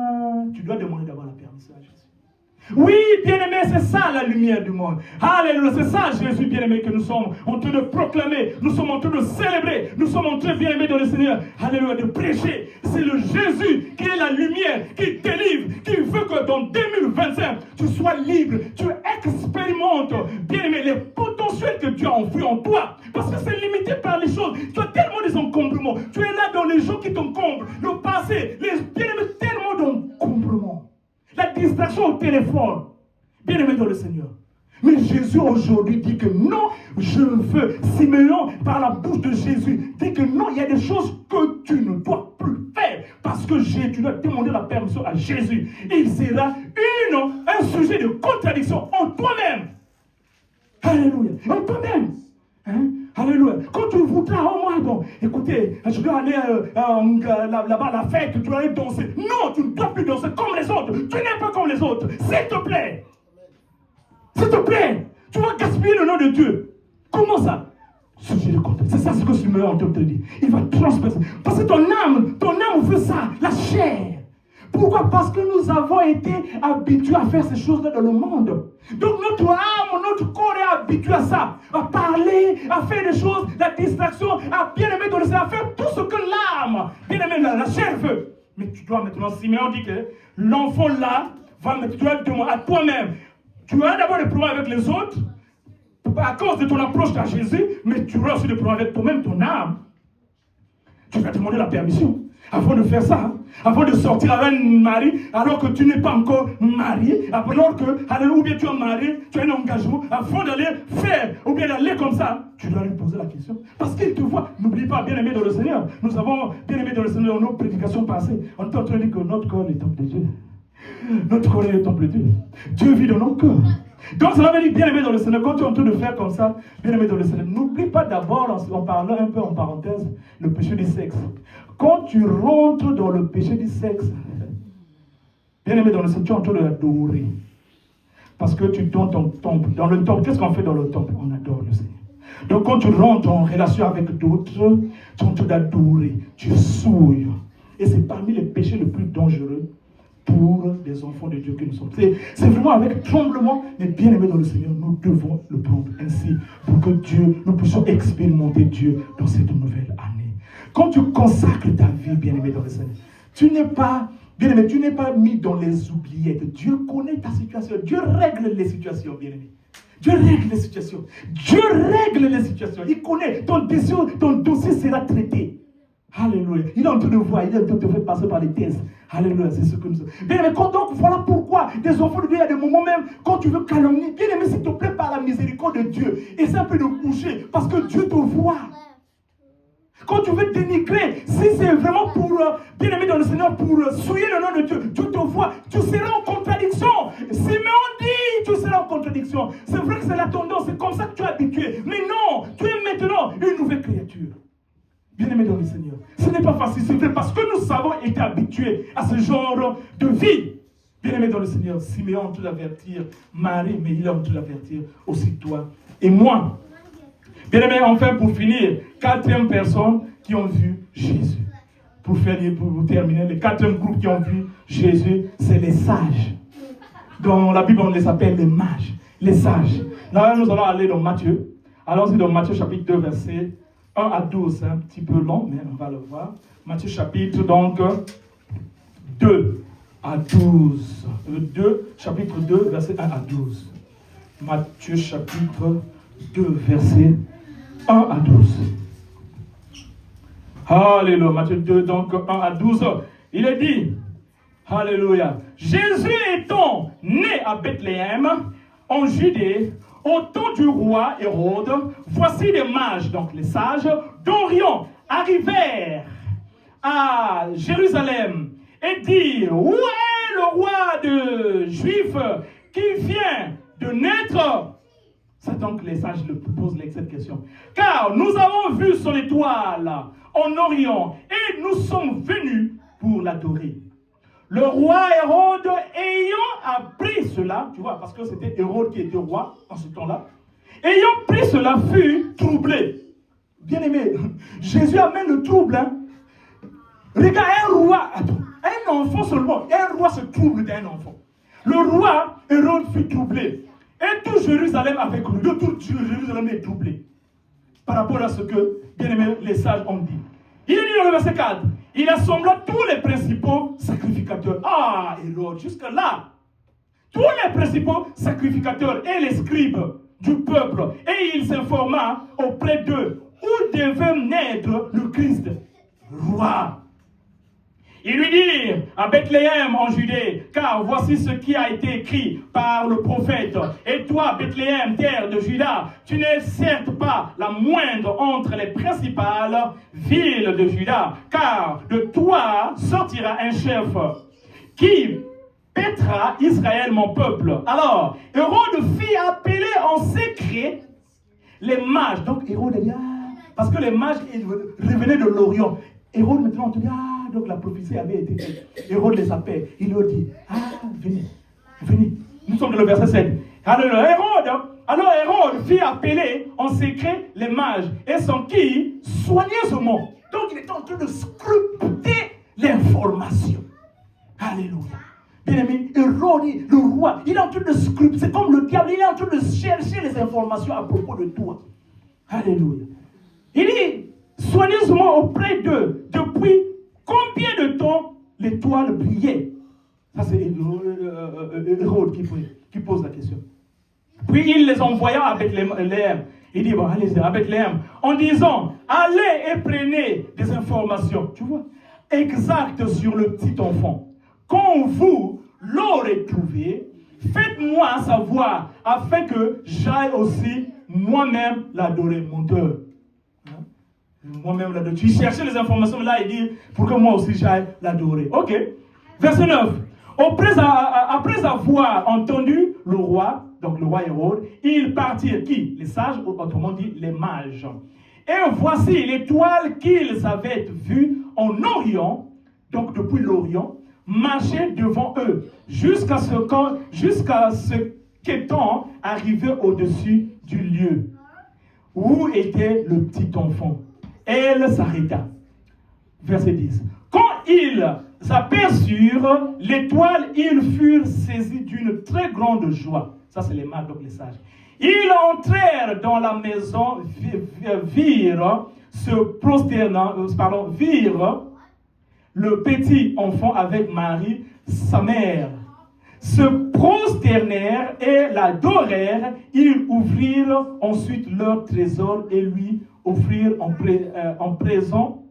tu dois demander d'abord la permission à Jésus. Oui, bien-aimé, c'est ça la lumière du monde. Alléluia, c'est ça Jésus, bien-aimé, que nous sommes en train de proclamer. Nous sommes en train de célébrer. Nous sommes en train, bien-aimé, dans le Seigneur, alléluia, de prêcher. C'est le Jésus qui est la lumière, qui délivre, qui veut que dans 2025, tu sois libre. Tu expérimentes, bien-aimé, les potentiels que Dieu a enfouis en toi. Parce que c'est limité par les choses. Tu as tellement des encombrements. Tu es là dans les gens qui t'encombrent. Le passé, les bien-aimés, tellement d'encombrements. La distraction au téléphone. Bien aimé dans le Seigneur. Mais Jésus aujourd'hui dit que non, je veux. Simeon, par la bouche de Jésus, dit que non, il y a des choses que tu ne dois plus faire. Parce que tu dois demander la permission à Jésus. Il sera un sujet de contradiction en toi-même. Alléluia. En toi-même. Hein? Alléluia. Quand tu voudras, bon, écoutez, je dois aller là-bas à la fête, tu dois aller danser. Non, tu ne dois plus danser comme les autres. Tu n'es pas comme les autres. S'il te plaît. S'il te plaît. Tu vas gaspiller le nom de Dieu. Comment ça? C'est ça ce que Simeon te dit. Il va transpercer. Parce que ton âme veut ça, la chair. Pourquoi? Parce que nous avons été habitués à faire ces choses-là dans le monde. Donc notre âme, notre corps est habitué à ça. À parler, à faire des choses, la distraction, à bien aimer dans le Seigneur, à faire tout ce que l'âme, bien aimer la chair veut. Mais tu dois maintenant, Simeon dit que l'enfant là, tu dois demander à toi-même. Tu as d'abord des problèmes avec les autres, à cause de ton approche à Jésus, mais tu auras aussi des problèmes avec toi-même, ton âme. Tu vas demander la permission. Avant de faire ça, avant de sortir avec un mari, alors que tu n'es pas encore marié, alors que, ou bien tu es marié, tu as un engagement, avant d'aller faire, ou bien d'aller comme ça, tu dois lui poser la question. Parce qu'il te voit. N'oublie pas, bien aimé dans le Seigneur. Nous avons bien aimé dans le Seigneur dans nos prédications passées. On est en train de dire que notre corps est le temple de Dieu. Notre corps est le temple de Dieu. Dieu vit dans nos cœurs. Donc cela veut dire, bien aimé dans le Seigneur, quand tu es en train de faire comme ça, bien aimé dans le Seigneur, n'oublie pas d'abord, en parlant un peu en parenthèse, le péché du sexe. Quand tu rentres dans le péché du sexe, bien aimé dans le Seigneur, tu es en train de l'adorer. Parce que tu donnes ton temple. Dans le temple, qu'est-ce qu'on fait dans le temple? On adore le Seigneur. Donc quand tu rentres en relation avec d'autres, tu es en train d'adorer, tu souilles. Et c'est parmi les péchés les plus dangereux pour les les enfants de Dieu que nous sommes. C'est vraiment avec tremblement, mais bien aimés dans le Seigneur, nous devons le prendre ainsi pour que Dieu, nous puissions expérimenter Dieu dans cette nouvelle année. Quand tu consacres ta vie, bien aimé dans le Seigneur, tu n'es pas, bien aimé, tu n'es pas mis dans les oubliettes. Dieu connaît ta situation. Dieu règle les situations, bien aimé. Dieu règle les situations. Dieu règle les situations. Il connaît. Ton dossier sera traité. Alléluia. Il est en train de voir. Il est en train de te faire passer par les tests. Alléluia. C'est ce que nous sommes. Bien aimé, donc voilà pourquoi des enfants de Dieu, il y a des moments même quand tu veux calomnier. Bien aimé, s'il te plaît, par la miséricorde de Dieu, essaie un peu de bouger parce que Dieu te voit. Quand tu veux dénigrer, si c'est vraiment pour, bien aimé dans le Seigneur, pour souiller le nom de Dieu, Dieu te voit, tu seras en contradiction. Simeon dit, tu seras en contradiction. C'est vrai que c'est la tendance, c'est comme ça que tu es habitué. Mais non, tu es maintenant une nouvelle créature. Bien aimé dans le Seigneur. Ce n'est pas facile, c'est vrai, parce que nous avons été habitués à ce genre de vie. Bien aimé dans le Seigneur, Simeon te l'avertir, Marie, mais il a te l'avertir aussi toi et moi. Bien aimé, enfin pour finir, 4e personne qui ont vu Jésus. Pour terminer, le 4e groupe qui ont vu Jésus, c'est les sages. Dans la Bible, on les appelle les mages, les sages. Là, nous allons aller dans Matthieu. Allons-y dans Matthieu chapitre 2, verset 1 à 12. C'est un petit peu long, mais on va le voir. Matthieu chapitre donc 2 à 12. Chapitre 2, verset 1 à 12. Matthieu chapitre 2, verset 1 à 12. Alléluia. Matthieu 2, donc 1 à 12. Il est dit, alléluia. Jésus étant né à Bethléem, en Judée, au temps du roi Hérode, voici des mages, donc les sages, d'Orient, arrivèrent à Jérusalem et dirent, où est le roi de Juifs qui vient de naître? C'est donc les sages le posent cette question. Car nous avons vu son étoile en Orient et nous sommes venus pour l'adorer. Le roi Hérode ayant appris cela, tu vois, parce que c'était Hérode qui était roi en ce temps-là, ayant pris cela fut troublé. Bien aimé, Jésus amène le trouble. Hein? Regarde, un roi, attends, un enfant seulement, un roi se trouble d'un enfant. Le roi Hérode fut troublé. Et tout Jérusalem avec lui, tout Jérusalem est troublé. Par rapport à ce que, bien aimé, les sages ont dit. Il est dit dans le verset 4, il assembla tous les principaux sacrificateurs. Ah, Hérode, jusque-là, tous les principaux sacrificateurs et les scribes du peuple, et il s'informa auprès d'eux où devait naître le Christ, roi. Ils lui dirent à Bethléem en Judée, car voici ce qui a été écrit par le prophète. Et toi, Bethléem, terre de Juda, tu n'es certes pas la moindre entre les principales villes de Juda, car de toi sortira un chef qui paîtra Israël, mon peuple. Alors, Hérode fit appeler en secret les mages. Donc, Hérode a dit, parce que les mages ils revenaient de l'Orient. Hérode maintenant te dit, donc la prophétie avait été faite. Hérode les appelle. Il leur dit, venez. Nous sommes dans le verset 7. Alors Hérode fit appeler en secret les mages et s'enquit soigneusement. Donc il était en train de scruter l'information. Alléluia. Bien aimé, Hérode, le roi, il est en train de scruter. C'est comme le diable, il est en train de chercher les informations à propos de toi. Alléluia. Il dit soigneusement auprès d'eux depuis combien de temps l'étoile brillait? Ça, c'est Hérode qui pose la question. Puis il les envoya à Bethléem. Il dit, bon, allez à Bethléem, en disant, allez et prenez des informations, tu vois, exactes sur le petit enfant. Quand vous l'aurez trouvé, faites-moi savoir, afin que j'aille aussi moi-même l'adorer, mon Dieu. Moi-même l'adorer. Tu cherchais les informations, là il dit, pour que moi aussi j'aille l'adorer. Ok. Verset 9. Après avoir entendu le roi, donc le roi Hérode, ils partirent, qui? Les sages, autrement dit les mages. Et voici l'étoile qu'ils avaient vue en Orient, donc depuis l'Orient, marcher devant eux, jusqu'à ce qu'étant arrivé au-dessus du lieu où était le petit enfant. Elle s'arrêta. Verset 10. Quand ils aperçurent l'étoile, ils furent saisis d'une très grande joie. Ça, c'est les mages, donc les sages. Ils entrèrent dans la maison, virent le petit enfant avec Marie, sa mère. Se prosternèrent et l'adorèrent. Ils ouvrirent ensuite leur trésor et lui offrirent en présent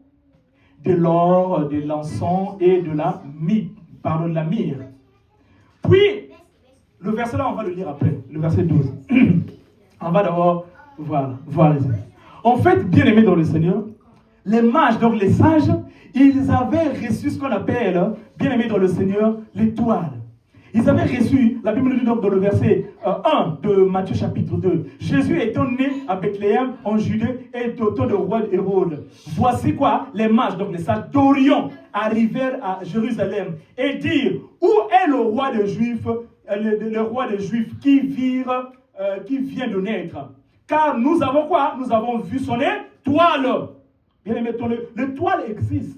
de l'or, de l'encens et de la myrrhe. Puis, le verset là, on va le lire après, le verset 12. On va d'abord voir les autres. En fait, bien aimés dans le Seigneur, les mages, donc les sages, ils avaient reçu ce qu'on appelle, bien aimés dans le Seigneur, l'étoile. Ils avaient reçu, la Bible nous dit donc dans le verset 1 de Matthieu chapitre 2, Jésus étant né à Bethléem en Judée et au temps de roi Hérode. Voici quoi, les mages, donc les sages d'Orient, arrivèrent à Jérusalem et dirent, où est le roi des Juifs, le roi des Juifs qui vient de naître? Car nous avons quoi? Nous avons vu son étoile. Bien aimé, l'étoile existe.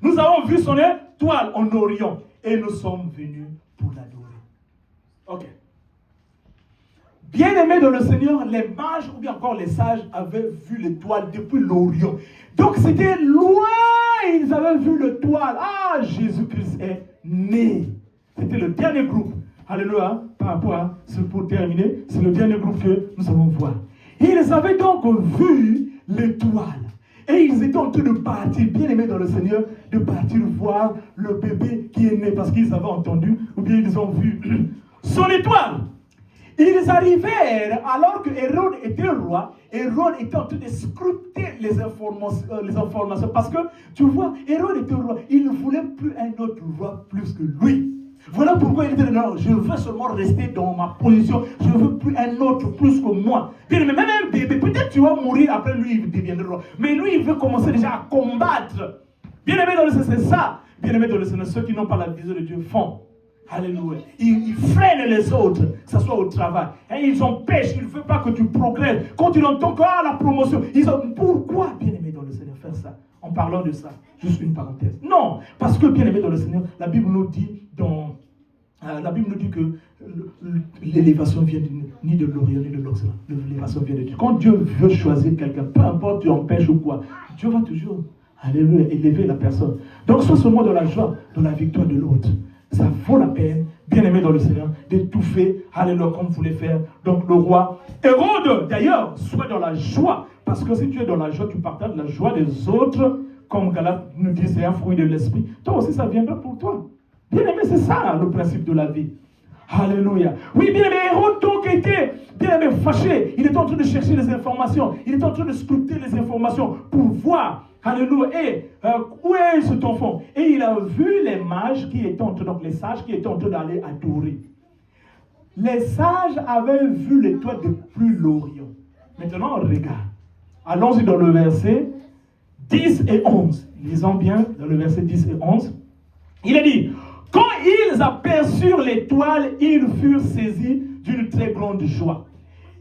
Nous avons vu son étoile en Orient et nous sommes venus pour l'adorer. Ok. Bien aimé dans le Seigneur, les mages ou bien encore les sages avaient vu l'étoile depuis l'Orient. Donc c'était loin, ils avaient vu l'étoile. Ah, Jésus-Christ est né. C'était le dernier groupe. Alléluia. Par rapport à ce, pour terminer, c'est le dernier groupe que nous allons voir. Ils avaient donc vu l'étoile. Et ils étaient en train de partir, bien aimés dans le Seigneur, de partir voir le bébé qui est né parce qu'ils avaient entendu ou bien ils ont vu son étoile. Ils arrivèrent alors que Hérode était roi. Hérode était en train de scruter les informations parce que, tu vois, Hérode était roi. Il ne voulait plus un autre roi plus que lui. Voilà pourquoi il dit non, je veux seulement rester dans ma position. Je ne veux plus un autre plus que moi. Bien, mais même un bébé, peut-être tu vas mourir, après lui il deviendra roi. Mais lui il veut commencer déjà à combattre. Bien aimé dans le Seigneur, c'est ça. Bien aimé dans le Seigneur, ceux qui n'ont pas la vision de Dieu font. Alléluia. Ils freinent les autres, que ce soit au travail. Et ils empêchent, ils ne veulent pas que tu progresses. Quand tu entends la promotion, ils ont pourquoi, bien aimé dans le Seigneur, faire ça? En parlant de ça, juste une parenthèse. Non, parce que bien aimé dans le Seigneur, la Bible nous dit que l'élévation vient ni de l'Orient ni de l'Occident. L'élévation vient de Dieu. Quand Dieu veut choisir quelqu'un, peu importe tu empêches ou quoi, Dieu va toujours, alléluia, élever la personne. Donc sois seulement dans la joie, dans la victoire de l'autre. Ça vaut la peine, bien aimé dans le Seigneur, d'étouffer, alléluia, comme voulait faire donc le roi Hérode. D'ailleurs, sois dans la joie. Parce que si tu es dans la joie, tu partages la joie des autres, comme Galates nous dit, c'est un fruit de l'esprit. Toi aussi, ça viendra pour toi. Bien aimé, c'est ça le principe de la vie. Alléluia. Oui, bien aimé, Hérode donc était bien aimé fâché. Il était en train de chercher les informations. Il était en train de scruter les informations pour voir. Alléluia. Et où est cet enfant? Et il a vu les mages qui étaient en train, donc les sages qui étaient en train d'aller adorer. Les sages avaient vu l'étoile depuis l'Orient. Maintenant, regarde. Allons-y dans le verset 10 et 11. Lisons bien dans le verset 10 et 11. Il a dit, quand ils aperçurent l'étoile, ils furent saisis d'une très grande joie.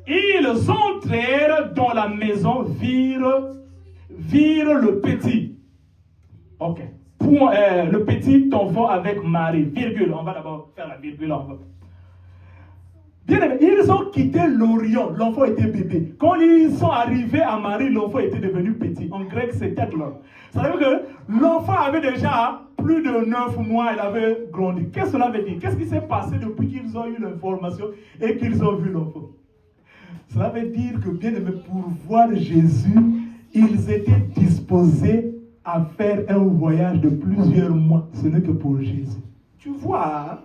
Ils entrèrent dans la maison, virent le petit. Ok. Le petit enfant avec Marie. Virgule. On va d'abord faire la virgule. Bien aimé, ils ont quitté l'Orient. L'enfant était bébé. Quand ils sont arrivés à Marie, l'enfant était devenu petit. En grec, c'était là. Ça veut dire que l'enfant avait déjà plus de 9 mois, il avait grandi. Qu'est-ce que cela veut dire? Qu'est-ce qui s'est passé depuis qu'ils ont eu l'information et qu'ils ont vu l'enfant? Cela veut dire que, bien aimé, pour voir Jésus, ils étaient disposés à faire un voyage de plusieurs mois. Ce n'est que pour Jésus. Tu vois.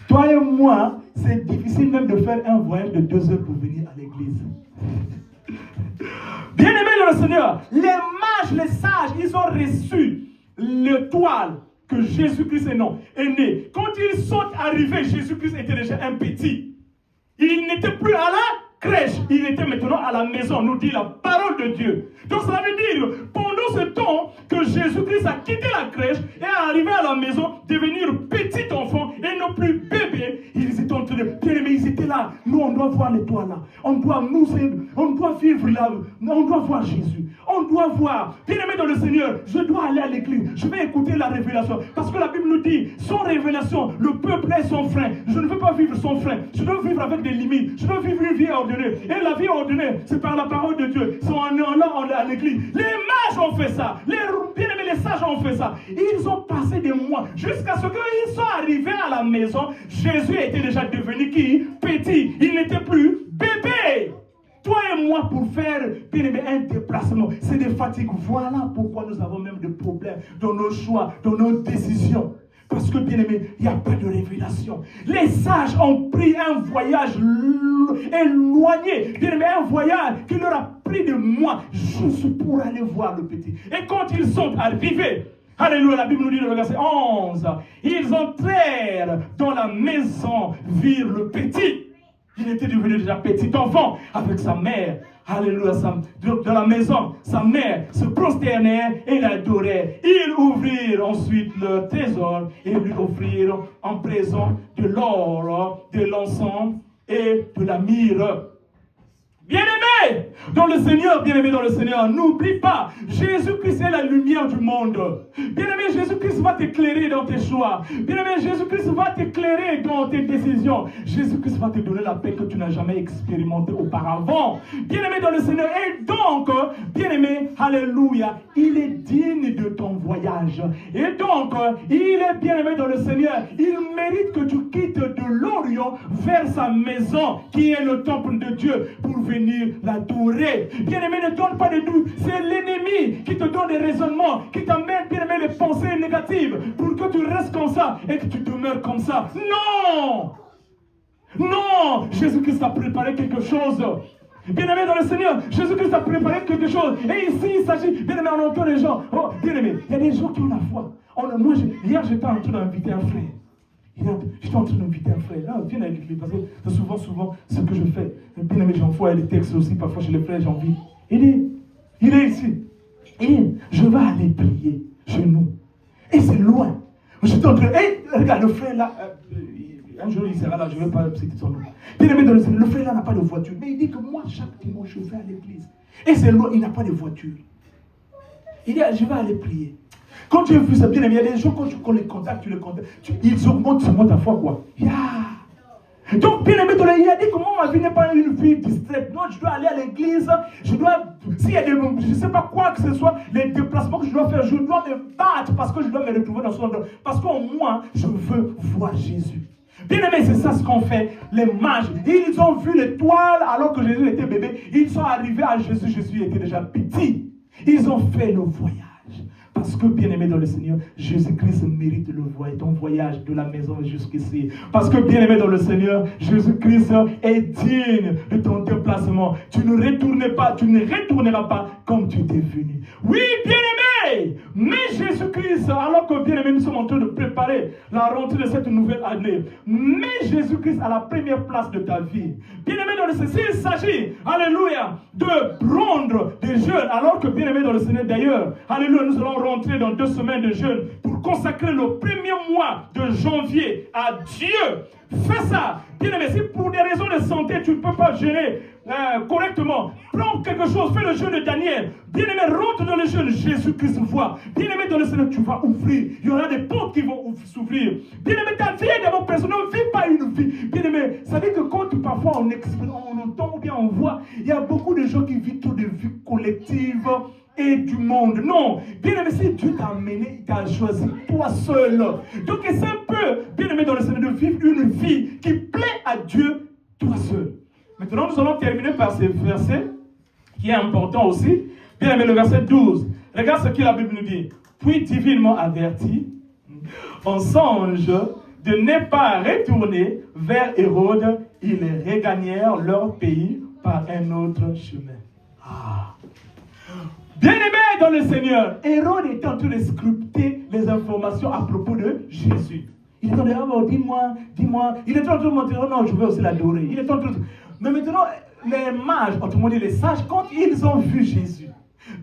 Toi et moi, c'est difficile même de faire un voyage de 2 heures pour venir à l'église. Bien aimé dans le Seigneur, les mages, les sages, ils ont reçu l'étoile que Jésus-Christ est né. Quand ils sont arrivés, Jésus-Christ était déjà un petit. Il n'était plus à la crèche, il était maintenant à la maison, nous dit la parole de Dieu. Donc ça veut dire, pendant ce temps que Jésus-Christ a quitté la crèche et est arrivé à la maison, devenir petit enfant et non plus bébé, ils étaient en train de, bien aimés, ils étaient là. Nous, on doit voir l'étoile là. On doit vivre là. On doit voir Jésus. On doit voir. Bien-aimé dans le Seigneur, je dois aller à l'église. Je vais écouter la révélation. Parce que la Bible nous dit, sans révélation, le peuple est son frein. Je ne veux pas vivre sans frein. Je dois vivre avec des limites. Je dois vivre une vie ordonnée. Et la vie ordonnée, c'est par la parole de Dieu. C'est en allant à l'église. Les mages ont fait ça. Bien-aimés, les sages ont fait ça. Ils ont passé des mois jusqu'à ce qu'ils soient arrivés à la maison. Jésus était déjà devenu qui? Petit. Il n'était plus bébé. Toi et moi, pour faire, bien aimé, un déplacement, c'est des fatigues. Voilà pourquoi nous avons même des problèmes dans nos choix, dans nos décisions. Parce que, bien aimé, il n'y a pas de révélation. Les sages ont pris un voyage éloigné. Bien aimé, un voyage qui leur a pris des mois juste pour aller voir le petit. Et quand ils sont arrivés, alléluia, la Bible nous dit dans le verset 11, ils entrèrent dans la maison, virent le petit. Il était devenu déjà petit enfant avec sa mère. Alléluia, dans la maison, sa mère se prosternait et l'adorait. Ils ouvrirent ensuite leur trésor et lui offrirent en présent de l'or, de l'encens et de la myrrhe. Bien-aimé dans le Seigneur, bien-aimé dans le Seigneur, n'oublie pas, Jésus-Christ est la lumière du monde. Bien-aimé, Jésus-Christ va t'éclairer dans tes choix. Bien-aimé, Jésus-Christ va t'éclairer dans tes décisions. Jésus-Christ va te donner la paix que tu n'as jamais expérimentée auparavant. Bien-aimé dans le Seigneur, et donc, bien-aimé, alléluia, il est digne de ton voyage. Et donc, il est bien-aimé dans le Seigneur. Il mérite que tu quittes de l'Orient vers sa maison, qui est le temple de Dieu, pour venir l'adorer. Bien-aimé, ne donne pas de doute. C'est l'ennemi qui te donne des raisonnements, qui t'amène, bien-aimé, les pensées négatives pour que tu restes comme ça et que tu demeures comme ça. Non! Non! Jésus-Christ a préparé quelque chose. Bien-aimé dans le Seigneur, Jésus-Christ a préparé quelque chose. Et ici, il s'agit, bien-aimé, on entend les gens. Oh, bien-aimé, il y a des gens qui ont la foi. Moi, hier, j'étais en train d'inviter un frère. J'étais en train d'inviter un frère. Là, viens avec lui, parce que c'est souvent ce que je fais. Bien aimé, j'envoie les textes aussi, parfois chez les frères, j'ai envie. Il est ici. Et je vais aller prier chez nous. Et c'est loin. J'étais en train. Et regarde, le frère là, un jour il sera là, je ne vais pas citer son nom. Bien aimé, le frère là n'a pas de voiture. Mais il dit que moi, chaque dimanche, je vais à l'église. Et c'est loin, il n'a pas de voiture. Il dit, je vais aller prier. Quand tu as vu ça, bien aimé, il y a des gens, quand tu les contactes, ils augmentent seulement ta foi, quoi. Yeah. Donc, bien aimé, il a dit que moi, ma vie n'est pas une vie distraite. Non, je dois aller à l'église, s'il y a des, je ne sais pas quoi que ce soit, les déplacements que je dois faire, je dois me battre parce que je dois me retrouver dans son endroit. Parce qu'au moins, je veux voir Jésus. Bien aimé, c'est ça ce qu'ont fait les mages. Ils ont vu l'étoile alors que Jésus était bébé. Ils sont arrivés à Jésus, Jésus était déjà petit. Ils ont fait le voyage. Parce que, bien-aimé dans le Seigneur, Jésus-Christ mérite ton voyage de la maison jusqu'ici. Parce que, bien-aimé dans le Seigneur, Jésus-Christ est digne de ton déplacement. Tu ne retourneras pas comme tu étais venu. Oui, bien-aimé, mais Jésus-Christ, alors que, bien-aimé, nous sommes en train de préparer la rentrée de cette nouvelle année, mais Jésus-Christ à la première place de ta vie. Bien-aimé dans le Seigneur, s'il s'agit, alléluia, de prendre des jeûnes, alors que, bien-aimé dans le Seigneur, d'ailleurs, alléluia, nous allons rentrer dans 2 semaines de jeûne pour consacrer le premier mois de janvier à Dieu. Fais ça. Bien-aimé, si pour des raisons de santé, tu ne peux pas jeûner correctement, prends quelque chose, fais le jeûne de Daniel. Bien-aimé, rentre dans le jeûne, Jésus-Christ voit. Bien-aimé, dans le Seigneur, tu vas ouvrir. Il y aura des portes qui vont s'ouvrir. Bien-aimé, ta vie est d'abord personnelle, ne vis pas une vie. Bien-aimé, ça veut dire que quand parfois on entend ou bien on voit, il y a beaucoup de gens qui vivent trop de vie collective et du monde. Non, bien-aimé, si Dieu t'a amené, il t'a choisi toi seul. Donc c'est un peu, bien-aimé dans le Seigneur, de vivre une vie qui plaît à Dieu toi seul. Maintenant, nous allons terminer par ce verset qui est important aussi. Bien-aimé, le verset 12. Regarde ce que la Bible nous dit. Puis divinement averti, on songe de ne pas retourner vers Hérode, ils regagnèrent leur pays par un autre chemin. Bien-aimé dans le Seigneur, Hérode était en train de scruter les informations à propos de Jésus. Il était en train de dire, dis-moi. Il était en train de montrer, non, je veux aussi l'adorer. Il était en train de... Mais maintenant, les mages, autrement dit les sages, quand ils ont vu Jésus,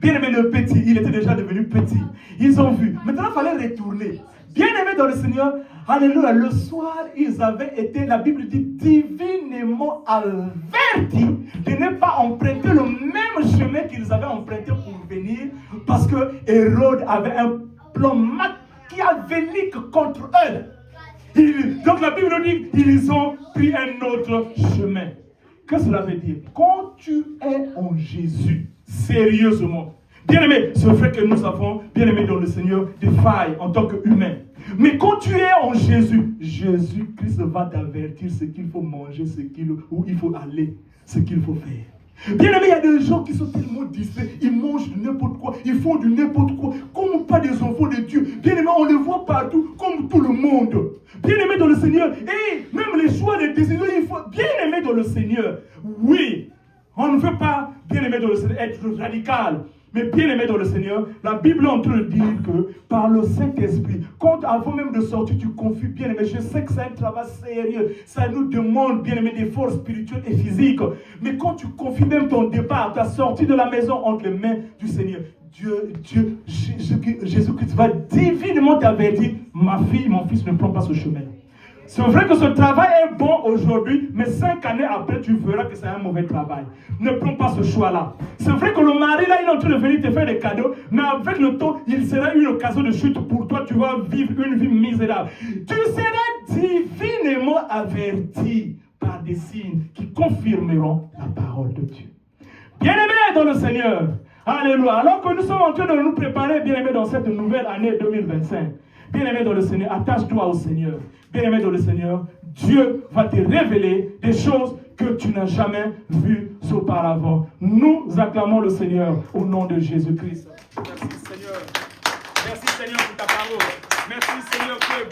bien-aimé le petit, il était déjà devenu petit. Ils ont vu. Maintenant, il fallait retourner. Bien-aimé dans le Seigneur, Alléluia, le soir, ils avaient été, la Bible dit, divinement avertis de ne pas emprunter le même chemin qu'ils avaient emprunté pour venir, parce que Hérode avait un plan machiavélique contre eux. Donc la Bible dit, ils ont pris un autre chemin. Qu'est-ce que cela veut dire? Quand tu es en Jésus, sérieusement, bien-aimé, c'est vrai que nous avons, bien-aimé dans le Seigneur, des failles en tant qu'humains. Mais quand tu es en Jésus, Jésus-Christ va t'avertir ce qu'il faut manger, où il faut aller, ce qu'il faut faire. Bien-aimé, il y a des gens qui sont tellement distraits, ils mangent n'importe quoi, ils font du n'importe quoi, comme pas des enfants de Dieu. Bien-aimé, on les voit partout, comme tout le monde. Bien-aimé dans le Seigneur, et même les choix des décisions, il faut bien-aimé dans le Seigneur. Oui, on ne veut pas, bien-aimé dans le Seigneur, être radical. Mais bien aimé dans le Seigneur, la Bible est en train de dire que par le Saint-Esprit, quand avant même de sortir, tu confies, bien aimé, je sais que c'est un travail sérieux, ça nous demande, bien aimé, des forces spirituelles et physiques. Mais quand tu confies même ton départ, ta sortie de la maison entre les mains du Seigneur, Jésus-Christ va divinement t'avertir, ma fille, mon fils, ne prends pas ce chemin. C'est vrai que ce travail est bon aujourd'hui, mais 5 années après, tu verras que c'est un mauvais travail. Ne prends pas ce choix-là. C'est vrai que le mari, là, il est en train de venir te faire des cadeaux, mais avec le temps, il sera une occasion de chute pour toi. Tu vas vivre une vie misérable. Tu seras divinement averti par des signes qui confirmeront la parole de Dieu. Bien-aimés dans le Seigneur, alléluia. Alors que nous sommes en train de nous préparer, bien-aimés, dans cette nouvelle année 2025, bien-aimé dans le Seigneur, attache-toi au Seigneur. Bien-aimé dans le Seigneur, Dieu va te révéler des choses que tu n'as jamais vues auparavant. Nous acclamons le Seigneur au nom de Jésus-Christ. Merci Seigneur. Merci Seigneur pour ta parole. Merci Seigneur, tu es